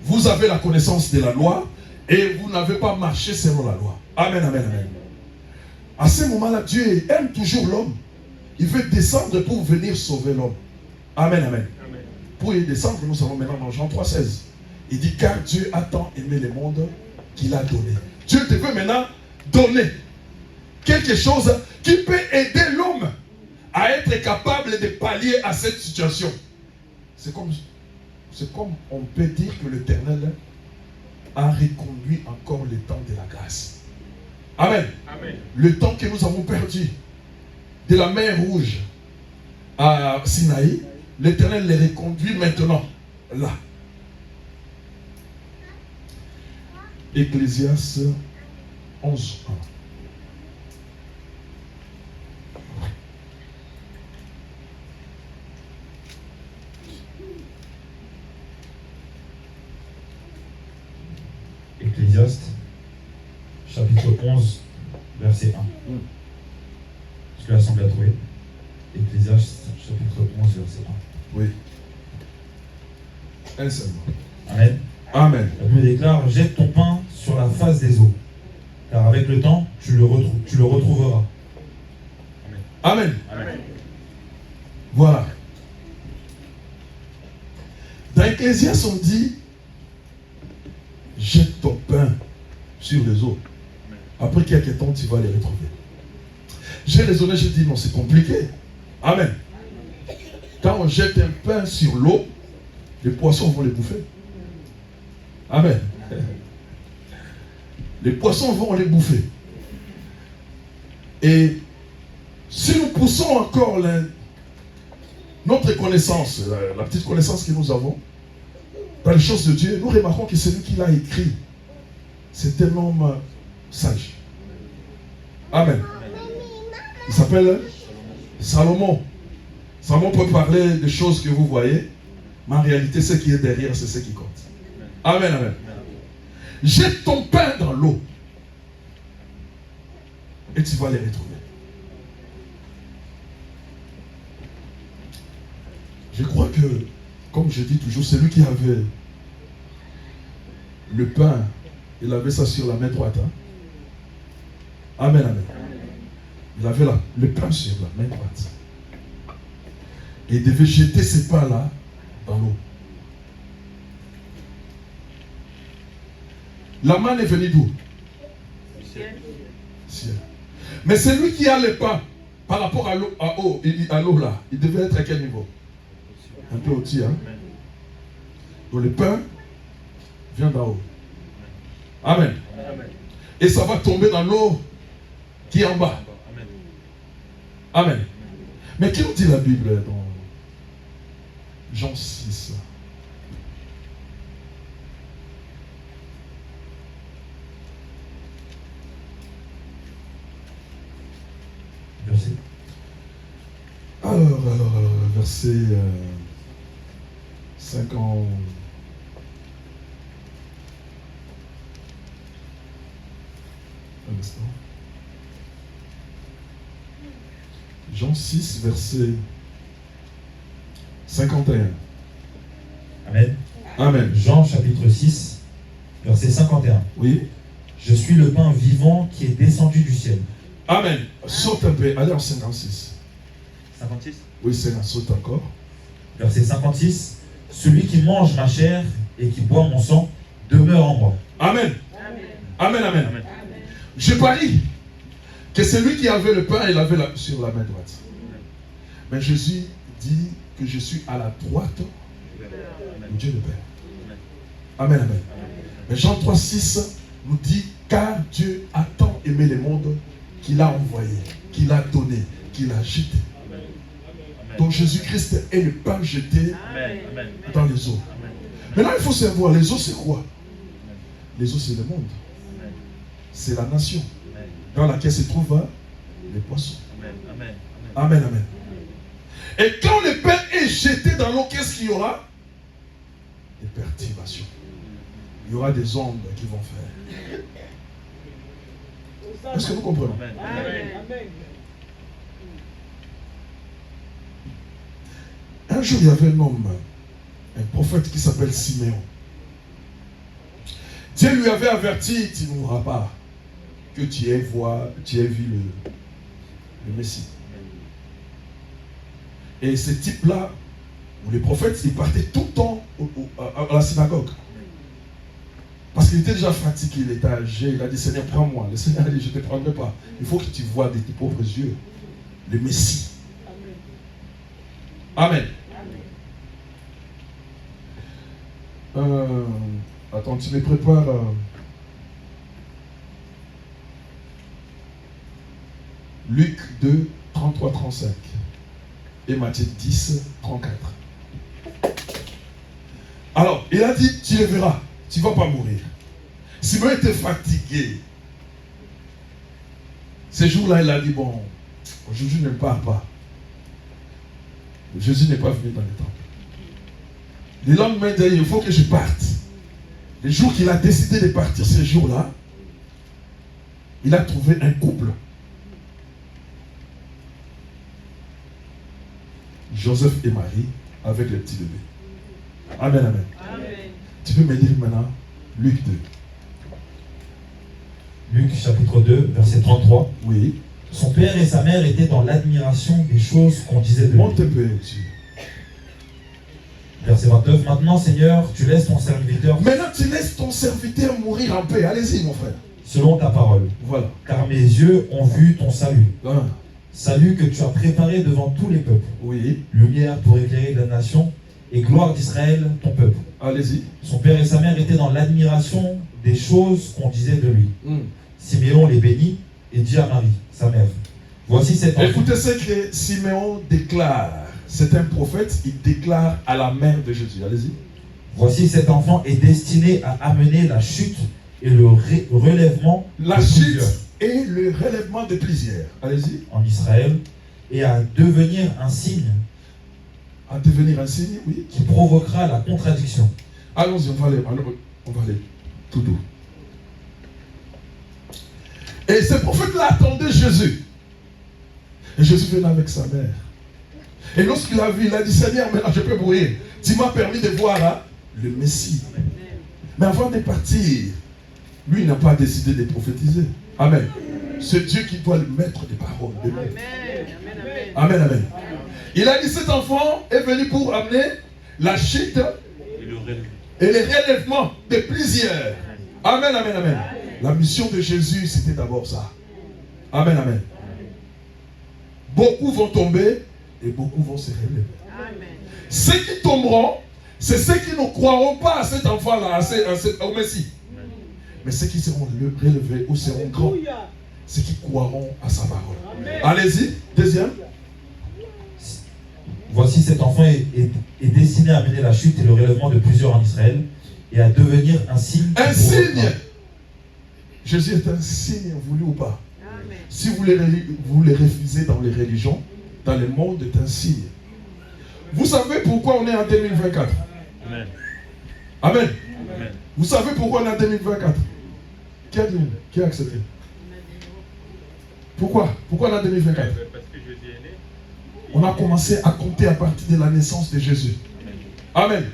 Vous avez la connaissance de la loi et vous n'avez pas marché selon la loi. Amen, amen, amen. À ce moment-là, Dieu aime toujours l'homme. Il veut descendre pour venir sauver l'homme. Amen, amen. Pour y descendre, nous savons maintenant dans Jean 3,16. Il dit, car Dieu a tant aimé le monde qu'il a donné. Dieu te veut maintenant donner quelque chose qui peut aider l'homme à être capable de pallier à cette situation. C'est comme on peut dire que l'Éternel a reconduit encore le temps de la grâce. Amen. Amen. Le temps que nous avons perdu de la mer Rouge à Sinaï, l'Éternel les reconduit maintenant là. Ecclésiaste 11. Ecclésiaste, chapitre 11, verset 1. Est-ce que l'Assemblée a trouvé? Ecclésiaste, chapitre 11, verset 1. Oui. Un seulement. Amen. Amen. La Bible déclare, jette ton pain sur la face des eaux, car avec le temps, tu le retrouveras. Amen. Amen. Amen. Voilà. Dans Ecclésiaste, on dit, jette ton pain sur les eaux. Après quelques temps, tu vas les retrouver. J'ai raisonné, j'ai dit, non, c'est compliqué. Amen. Quand on jette un pain sur l'eau, les poissons vont les bouffer. Amen. Les poissons vont les bouffer. Et si nous poussons encore notre connaissance, la petite connaissance que nous avons, dans les choses de Dieu, nous remarquons que celui qui l'a écrit, c'est un homme sage. Amen. Il s'appelle Salomon. Salomon peut parler des choses que vous voyez, mais en réalité, ce qui est derrière, c'est ce qui compte. Amen, amen. Jette ton pain dans l'eau et tu vas les retrouver. Je crois que, comme je dis toujours, celui qui avait le pain, il avait ça sur la main droite. Hein? Amen, amen. Il avait le pain sur la main droite. Et il devait jeter ces pains-là dans l'eau. La manne est venue d'où? Ciel. Mais celui qui a le pain, par rapport à l'eau là, il devait être à quel niveau? Un peu au-dessus, hein? Donc le pain vient d'en haut. Amen. Et ça va tomber dans l'eau qui est en bas. Amen. Mais qui nous dit la Bible dans Jean 6? Alors, verset 50. Un instant. Jean 6, verset 51. Amen. Amen. Jean chapitre 6, verset 51. Oui. Je suis le pain vivant qui est descendu du ciel. Amen. Saute un peu. Allez en 56. 56. Oui, c'est un saute encore. Verset 56. Celui qui mange ma chair et qui boit mon sang demeure en moi. Amen. Amen, amen. Amen. Je parie que celui qui avait le pain, il avait sur la main droite. Mais Jésus dit que je suis à la droite de Dieu le Père. Amen, amen. Mais Jean 3,6 nous dit, car Dieu a tant aimé le monde qu'il a envoyé, qu'il a donné, qu'il a jeté. Donc Jésus-Christ est le pain jeté dans les eaux. Maintenant, il faut savoir, les eaux c'est quoi? Les eaux c'est le monde. C'est la nation dans laquelle se trouve les poissons. Amen. Amen, amen. Et quand le pain est jeté dans l'eau, qu'est-ce qu'il y aura? Des perturbations. Il y aura des ondes qui vont faire. Est-ce que vous comprenez? Amen. Un jour, il y avait un homme, un prophète qui s'appelle Siméon. Dieu lui avait averti, tu ne mourras pas, que tu aies vu le Messie. Et ce type-là, ou les prophètes, ils partaient tout le temps à la synagogue. Parce qu'il était déjà fatigué, il était âgé, il a dit, Seigneur, prends-moi. Le Seigneur a dit, je ne te prendrai pas. Il faut que tu vois de tes pauvres yeux le Messie. Amen. Attends, tu me prépares. Luc 2, 33-35 et Matthieu 10, 34. Alors, il a dit, tu le verras, tu ne vas pas mourir. Simon était fatigué. Ces jours-là, il a dit, bon, aujourd'hui je ne pars pas. Jésus n'est pas venu dans le temple. Le lendemain, il dit, il faut que je parte. Le jour qu'il a décidé de partir, ce jour-là, il a trouvé un couple. Joseph et Marie avec le petit bébé. Amen, amen. Amen. Tu peux me dire maintenant Luc 2. Luc chapitre 2, verset 33. Oui. Son père et sa mère étaient dans l'admiration des choses qu'on disait de lui. Monte un peu au-dessus. Verset 29. Maintenant, Seigneur, tu laisses ton serviteur Maintenant, tu laisses ton serviteur mourir en paix. Allez-y, mon frère. selon ta parole. Voilà. Car mes yeux ont vu ton salut. Ah. Salut que tu as préparé devant tous les peuples. Oui. Lumière pour éclairer la nation et gloire d'Israël, ton peuple. Allez-y. Son père et sa mère étaient dans l'admiration des choses qu'on disait de lui. Siméon les bénit et dit à Marie, sa mère, voici cet enfant. Écoutez ce que Siméon déclare. C'est un prophète, il déclare à la mère de Jésus. Allez-y. Voici cet enfant est destiné à amener la chute et le relèvement La de chute plusieurs et le relèvement de plusieurs. Allez-y. en Israël et à devenir un signe À devenir un signe, oui. qui provoquera la contradiction. Allons-y, on va aller tout doux. Et ce prophète-là attendait Jésus. Et Jésus venait avec sa mère. Et lorsqu'il a vu, il a dit, Seigneur, maintenant je peux mourir. Tu m'as permis de voir hein, le Messie. Mais avant de partir, lui il n'a pas décidé de prophétiser. Amen. C'est Dieu qui doit lui mettre des paroles. Des mots. Amen, amen. Il a dit, cet enfant est venu pour amener la chute et le relèvement de plusieurs. Amen, amen, amen. La mission de Jésus, c'était d'abord ça. Amen, amen. Beaucoup vont tomber et beaucoup vont se relever. Amen. Ceux qui tomberont, c'est ceux qui ne croiront pas à cet enfant-là, au Messie. Mais ceux qui seront relevés ou seront grands, ceux qui croiront à sa parole. Allez-y, deuxième. Voici cet enfant est destiné à amener la chute et le relèvement de plusieurs en Israël et à devenir un signe. Un signe. Jésus est un signe, voulu ou pas. Amen. Si vous les refusez dans les religions, dans le monde est un signe. Vous savez pourquoi on est en 2024? Amen. Amen. Amen. Vous savez pourquoi on est en 2024? Qui a dit? Qui a accepté? Pourquoi? Pourquoi on est en 2024? Parce que Jésus est né. On a commencé à compter à partir de la naissance de Jésus. Amen.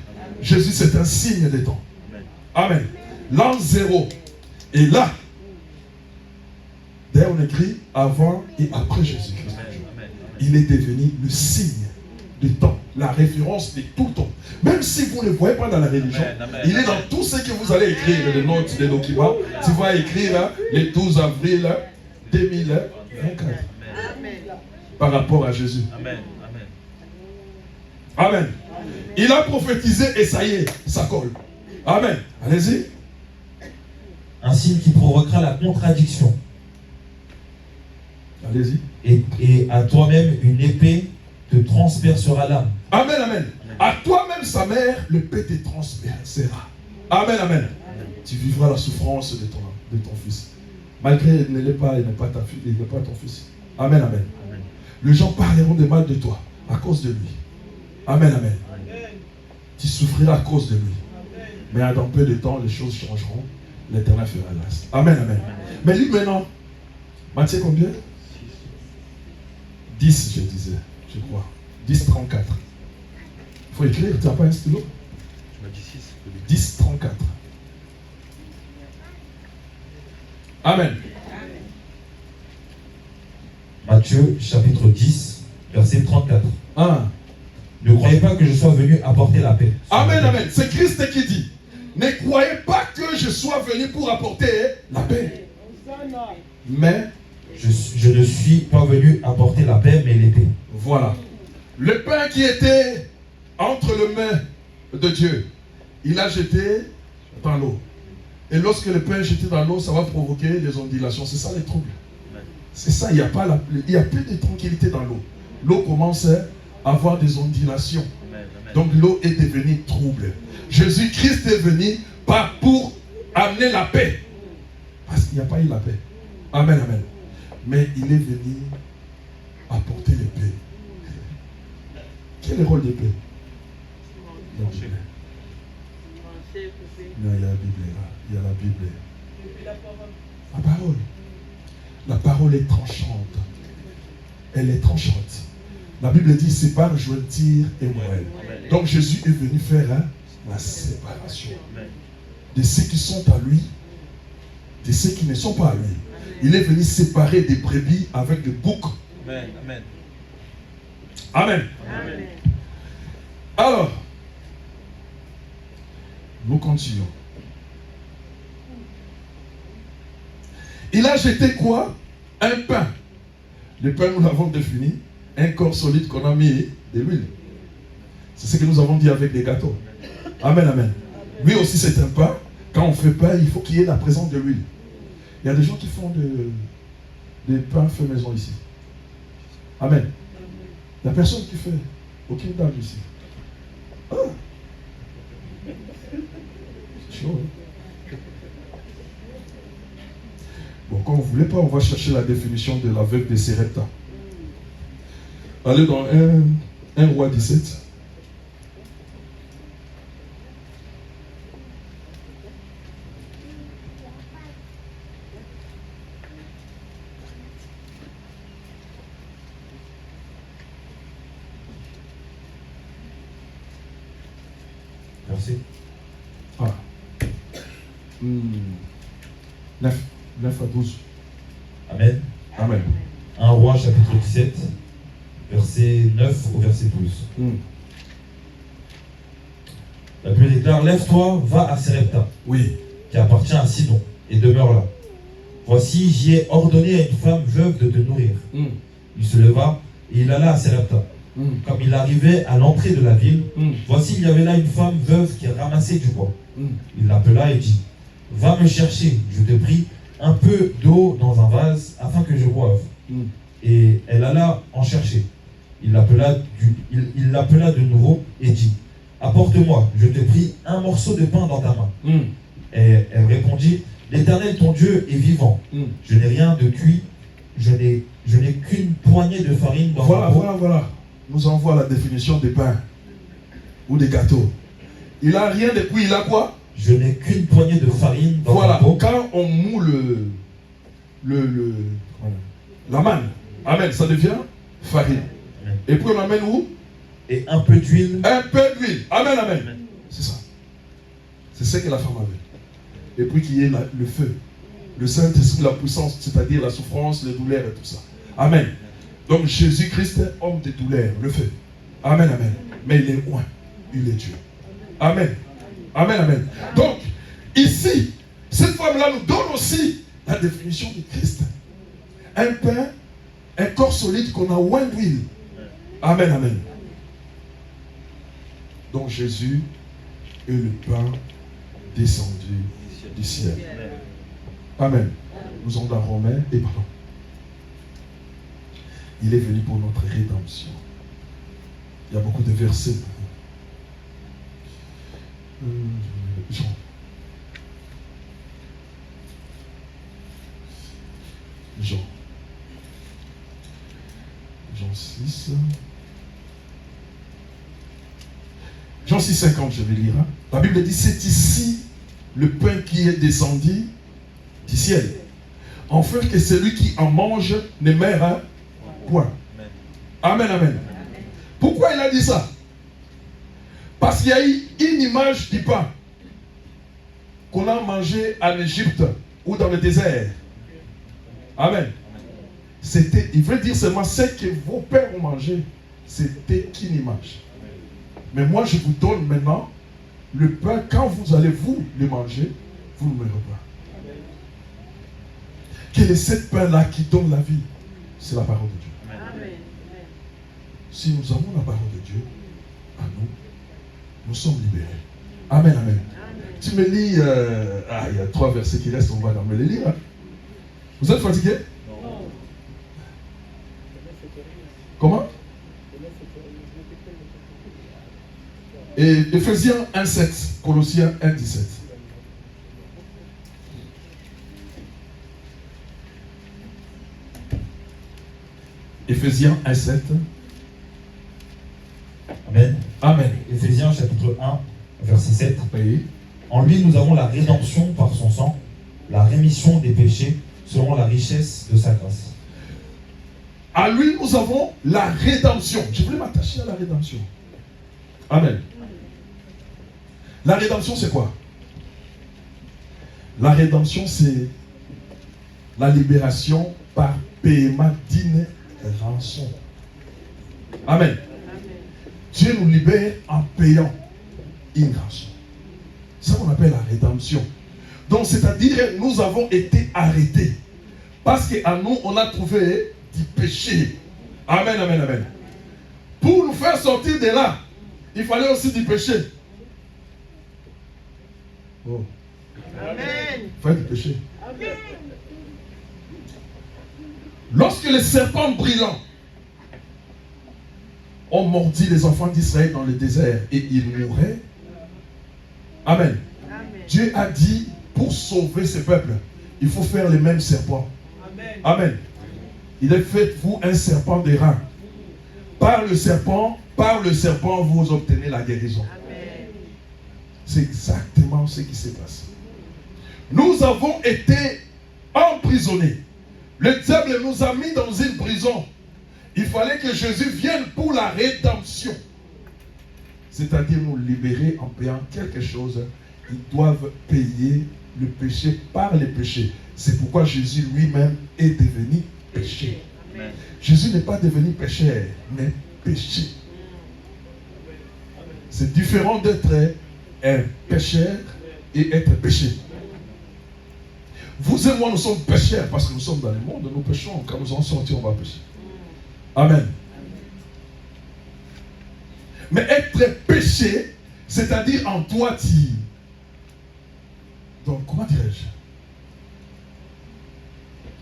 Jésus, c'est un signe des temps. Amen. L'an 0 est là. D'ailleurs, on écrit avant et après Jésus-Christ. Il est devenu le signe du temps, la référence de tout le temps. Même si vous ne le voyez pas dans la religion, il est dans tout ce que vous allez écrire, les notes, les documents. Tu vas écrire hein, le 12 avril 2024. Amen. Par rapport à Jésus. Amen. Amen. Il a prophétisé et ça y est, ça colle. Amen. Allez-y. Un signe qui provoquera la contradiction. Allez-y. Et à toi-même une épée te transpercera l'âme. Amen, amen. À toi-même, sa mère, l'épée te transpercera. Amen, amen. Tu vivras la souffrance de ton fils. Malgré il n'est pas ta fille, il n'est pas ton fils. Amen, amen. Les gens parleront de mal de toi à cause de lui. Amen, amen. Tu souffriras à cause de lui. Mais dans peu de temps, les choses changeront. L'Éternel fera grâce. Amen, amen. Mais lui maintenant, Matthieu combien? 10, je disais, je crois. 10, 34. Il faut écrire, tu n'as pas un stylo? Tu m'as dit 6. 10, 34. Amen. Matthieu chapitre 10, verset 34. Ah. Ne croyez pas que je sois venu apporter la paix. Amen, amen. C'est Christ qui dit. Ne croyez pas que je sois venu pour apporter la paix. Mais, je ne suis pas venu apporter la paix, mais l'épée. voilà. Le pain qui était entre les mains de Dieu, il a jeté dans l'eau. Et lorsque le pain est jeté dans l'eau, ça va provoquer les ondulations. C'est ça les troubles. C'est ça, il n'y a plus de tranquillité dans l'eau. L'eau commence à avoir des ondulations. Donc l'eau est devenue trouble. Jésus-Christ est venu pas pour amener la paix. Parce qu'il n'y a pas eu la paix. Amen, amen. Mais il est venu apporter l'épée. Quel est le rôle d'épée? La Bible. Non, il y a la Bible là. Il y a la Bible. La parole. La parole est tranchante. Elle est tranchante. La Bible dit sépare jointure et moelle. Donc Jésus est venu faire la séparation de ceux qui sont à lui, de ceux qui ne sont pas à lui. Il est venu séparer des brebis avec des boucs. Amen. Amen. Amen. Amen. Alors, nous continuons. Il a jeté quoi? Un pain. Le pain, nous l'avons défini. Un corps solide qu'on a mis de l'huile. C'est ce que nous avons dit avec les gâteaux. Amen, amen. Lui aussi, c'est un pain. Quand on fait pain, il faut qu'il y ait la présence de l'huile. Il y a des gens qui font des pains faits maison ici. Amen. Il n'y a personne qui fait. Aucune dame ici. Ah. C'est chaud, hein? Bon, quand vous ne voulez pas, on va chercher la définition de la veuve de Sérepta. Allez dans 1 Roi 17. Merci. Ah. 9 à 12. Amen. Amen. 1 Roi chapitre 17, verset 9 au verset 12. La Bible déclare, lève-toi, va à Sérepta, Oui. qui appartient à Sidon, et demeure là. Voici, j'y ai ordonné à une femme veuve de te nourrir. Il se leva et il alla à Sérepta. Comme il arrivait à l'entrée de la ville, voici, il y avait là une femme veuve qui ramassait du bois. Il l'appela et dit, va me chercher, je te prie, un peu d'eau dans un vase afin que je boive. Et elle alla en chercher. Il l'appela de nouveau et dit, apporte-moi, je te prie, un morceau de pain dans ta main. Et elle répondit, l'Éternel ton Dieu est vivant. Je n'ai rien de cuit, je n'ai qu'une poignée de farine dans ma peau. Voilà. Nous envoie la définition des pains ou des gâteaux. Il n'a rien de cuit, il a quoi? Je n'ai qu'une poignée de farine dans voilà. ma peau. Quand on moule la manne, amen, ça devient farine. Amen. Et puis on amène où? Et un peu d'huile. Un peu d'huile. Amen, amen. C'est ça. C'est ce que la femme avait. Et puis qu'il y ait le feu, le Saint-Esprit, la puissance, c'est-à-dire la souffrance, les douleurs et tout ça. Amen. Donc Jésus-Christ est homme de douleur, le feu. Amen, amen. Mais il est loin. Il est Dieu. Amen. Amen, amen. Donc, ici, cette femme-là nous donne aussi la définition de Christ. Un pain, un corps solide qu'on a oint d'huile. Amen, amen. Donc Jésus est le pain descendu du ciel. Amen. Nous sommes dans Romains et pardon. Il est venu pour notre rédemption. Il y a beaucoup de versets. Jean. Jean. Jean 6. Jean 6, 50, je vais lire. Hein. La Bible dit, c'est ici le pain qui est descendu du ciel. Enfin que celui qui en mange ne meurt point. Amen, amen. Pourquoi il a dit ça? Parce qu'il y a eu une image du pain qu'on a mangé en Égypte ou dans le désert. Amen. C'était, il veut dire seulement ce que vos pères ont mangé, c'était qu'une image. Mais moi je vous donne maintenant le pain, quand vous allez vous le manger, vous ne mourrez pas. Quel est ce pain-là qui donne la vie? C'est la parole de Dieu. Amen. Si nous avons la parole de Dieu, à nous, nous sommes libérés. Amen, amen. Tu me lis, il y a 3 versets qui restent, on va me les lire. Hein. Vous êtes fatigué? Non. Comment? Et Ephésiens 1,7, Colossiens 1,17. Ephésiens 1,7. Amen. Amen. Éphésiens chapitre 1, verset 7. Oui. En lui, nous avons la rédemption par son sang, la rémission des péchés, selon la richesse de sa grâce. À lui, nous avons la rédemption. Je voulais m'attacher à la rédemption. Amen. La rédemption, c'est quoi? La rédemption, c'est la libération par paiement d'une rançon. Amen. Dieu nous libère en payant une rançon. C'est ça qu'on appelle la rédemption. Donc, c'est-à-dire, nous avons été arrêtés. Parce qu'à nous, on a trouvé du péché. Amen, amen, amen. Pour nous faire sortir de là, il fallait aussi du péché. Oh. Amen. Il fallait du péché. Amen. Lorsque les serpents brillants ont mordi les enfants d'Israël dans le désert et ils mouraient, amen. Amen. Dieu a dit, pour sauver ce peuple, il faut faire les mêmes serpents. Amen. Amen. Il a fait vous un serpent des reins. Par le serpent, vous obtenez la guérison. Amen. C'est exactement ce qui s'est passé. Nous avons été emprisonnés. Le diable nous a mis dans une prison. Il fallait que Jésus vienne pour la rédemption. C'est-à-dire nous libérer en payant quelque chose. Ils doivent payer le péché par les péchés. C'est pourquoi Jésus lui-même est devenu péché. Amen. Jésus n'est pas devenu pécheur, mais péché. C'est différent d'être un pécheur et être péché. Vous et moi, nous sommes pécheurs parce que nous sommes dans le monde, nous péchons. Quand nous en sortir, on va pécher. Amen. Mais être péché, c'est-à-dire en toi, donc, comment dirais-je?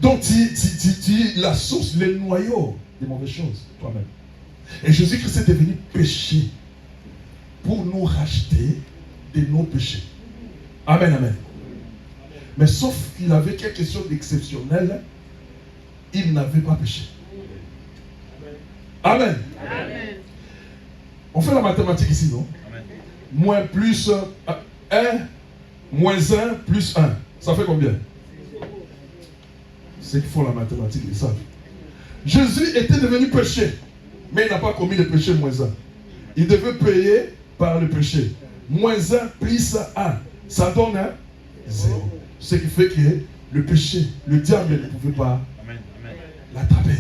Donc, tu es la source, le noyau des mauvaises choses, toi-même. Et Jésus-Christ est devenu péché pour nous racheter de nos péchés. Amen, amen. Mais sauf qu'il avait quelque chose d'exceptionnel, il n'avait pas péché. Amen. Amen. On fait la mathématique ici, non? Amen. Moins plus 1, moins 1 plus 1. Ça fait combien? Ceux qui font la mathématique, ils savent. Jésus était devenu péché, mais il n'a pas commis le péché moins 1. Il devait payer par le péché. Moins 1 plus 1. Ça donne 0. Ce qui fait que le péché, le diable ne pouvait pas l'attraper.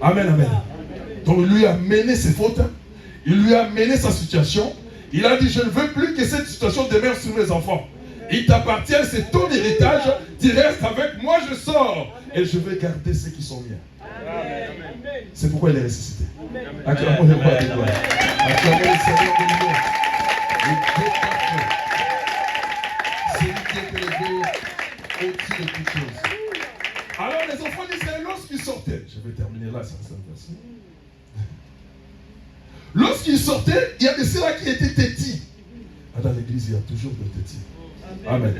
Amen, amen. Donc il lui a mené ses fautes, il lui a mené sa situation. Il a dit, je ne veux plus que cette situation demeure sur mes enfants. Il t'appartient, c'est ton héritage. Tu restes avec moi, je sors. Et je vais garder ceux qui sont miens. Amen. C'est pourquoi il est ressuscité. Amen. Acclamons le roi de gloire. Acclamons le Seigneur de l'univers. Le Dieu parfait. C'est lui qui est élevé au-dessus de toutes choses. Alors les enfants d'Israël, lorsqu'ils sortaient, je vais terminer là, ça reste un verset. Lorsqu'ils sortaient, il y a de ceux-là qui étaient têtis. Dans l'église, il y a toujours des têtis. Amen.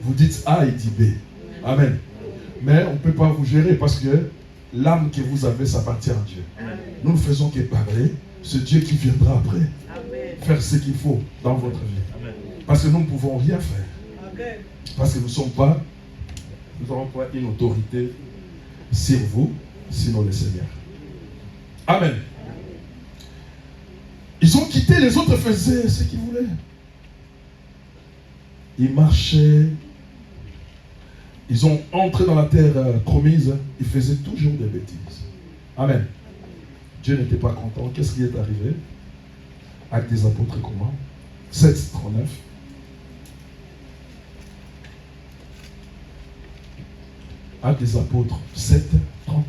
Vous dites A et dit B. Amen. Mais on ne peut pas vous gérer parce que l'âme que vous avez, ça appartient à Dieu. Nous ne faisons que parler. Ce Dieu qui viendra après. Faire ce qu'il faut dans votre vie. Parce que nous ne pouvons rien faire. Parce que nous n'avons pas une autorité sur vous, sinon le Seigneur. Amen. Ils ont quitté, les autres faisaient ce qu'ils voulaient. Ils marchaient. Ils ont entré dans la terre promise. Ils faisaient toujours des bêtises. Amen. Dieu n'était pas content. Qu'est-ce qui est arrivé? Actes des apôtres comment? 7, 39. Actes des apôtres 7, 39.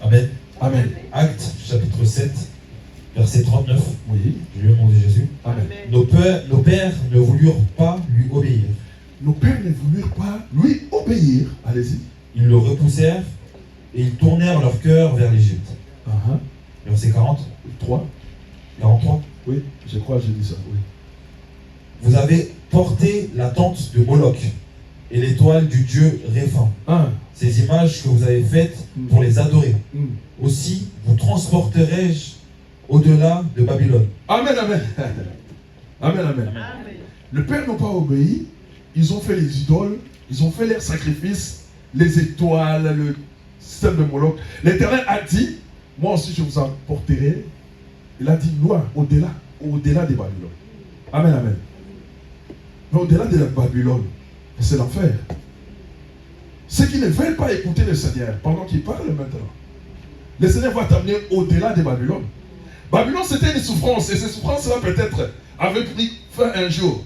Amen. Amen. Actes chapitre 7, verset 39. Oui. Je lis au nom de Jésus. Amen. Nos pères ne voulurent pas lui obéir. Nos pères ne voulurent pas lui obéir. Allez-y. Ils le repoussèrent et ils tournèrent leur cœur vers l'Égypte. Verset 40. 3. 43. Oui, je crois que j'ai dit ça. Oui. Vous avez porté la tente de Moloch et l'étoile du dieu Réphan. Ces images que vous avez faites pour les adorer. Aussi vous transporterai-je au-delà de Babylone. Amen, amen. Amen, amen. Le Père n'a pas obéi. Ils ont fait les idoles. Ils ont fait leurs sacrifices. Les étoiles, le système de Moloch. L'Éternel a dit, moi aussi je vous emporterai. Il a dit loin, au-delà de Babylone. Amen, amen. Mais au-delà de la Babylone, c'est l'enfer. Ceux qui ne veulent pas écouter le Seigneur, pendant qu'il parle maintenant, le Seigneur va t'amener au-delà de Babylone. Babylone, c'était une souffrance, et ces souffrances-là, peut-être, avaient pris fin un jour.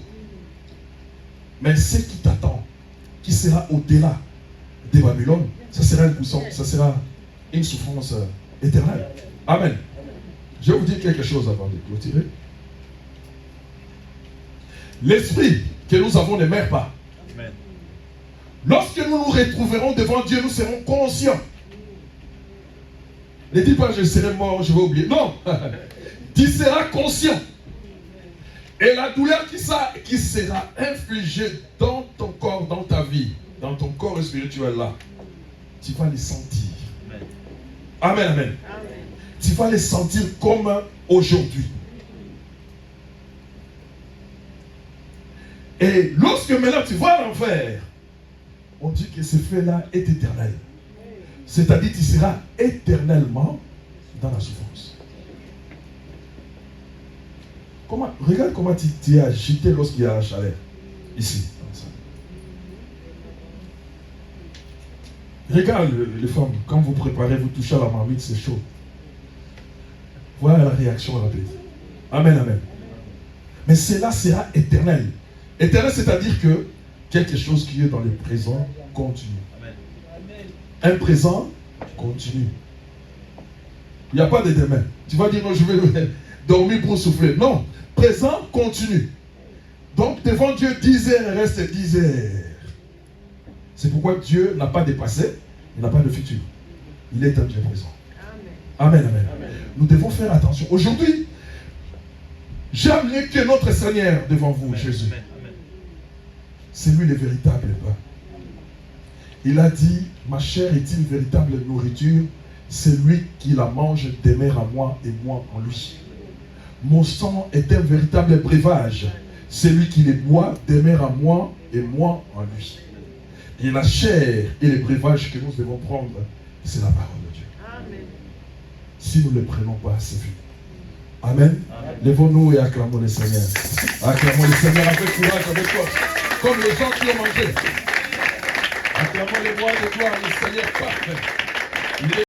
Mais ce qui t'attend, qui sera au-delà de Babylone, ça sera une puissance, ça sera une souffrance éternelle. Amen. Je vais vous dire quelque chose avant de clôturer. L'esprit que nous avons ne meurt pas. Amen. Lorsque nous nous retrouverons devant Dieu, nous serons conscients. Ne dis pas je serai mort, je vais oublier. Non. Tu seras conscient. Et la douleur qui sera infligée dans ton corps, dans ta vie, dans ton corps spirituel là, tu vas les sentir. Amen, amen. Amen. Tu vas les sentir comme aujourd'hui. Et lorsque maintenant tu vois l'enfer, on dit que ce fait-là est éternel. C'est-à-dire que tu seras éternellement dans la souffrance. Regarde comment tu es agité lorsqu'il y a la chaleur. Ici. Regarde les femmes, quand vous préparez, vous touchez à la marmite, c'est chaud. Voilà la réaction rapide. Amen, amen. Mais cela sera éternel. Éternel, c'est-à-dire que quelque chose qui est dans le présent continue. Un présent continue. Il n'y a pas de demain. Tu vas dire, non, je vais dormir pour souffler. Non, présent continue. Donc, devant Dieu, 10 heures reste 10 heures. C'est pourquoi Dieu n'a pas de passé, il n'a pas de futur. Il est un Dieu présent. Amen, amen. Amen. Nous devons faire attention. Aujourd'hui, j'ai amené que notre Seigneur devant vous, amen, Jésus. Amen. C'est lui le véritable pain. Il a dit, ma chair est une véritable nourriture, celui qui la mange demeure à moi et moi en lui. Mon sang est un véritable breuvage, celui qui le boit demeure à moi et moi en lui. Et la chair et les breuvages que nous devons prendre, c'est la parole de Dieu. Amen. Si nous ne le prenons pas, c'est fini. Amen. Amen. Levons-nous et acclamons le Seigneur. Acclamons le Seigneur avec courage, avec force. Comme les gens qui ont mangé. Acclamons les voix de gloire, le Seigneur parfait.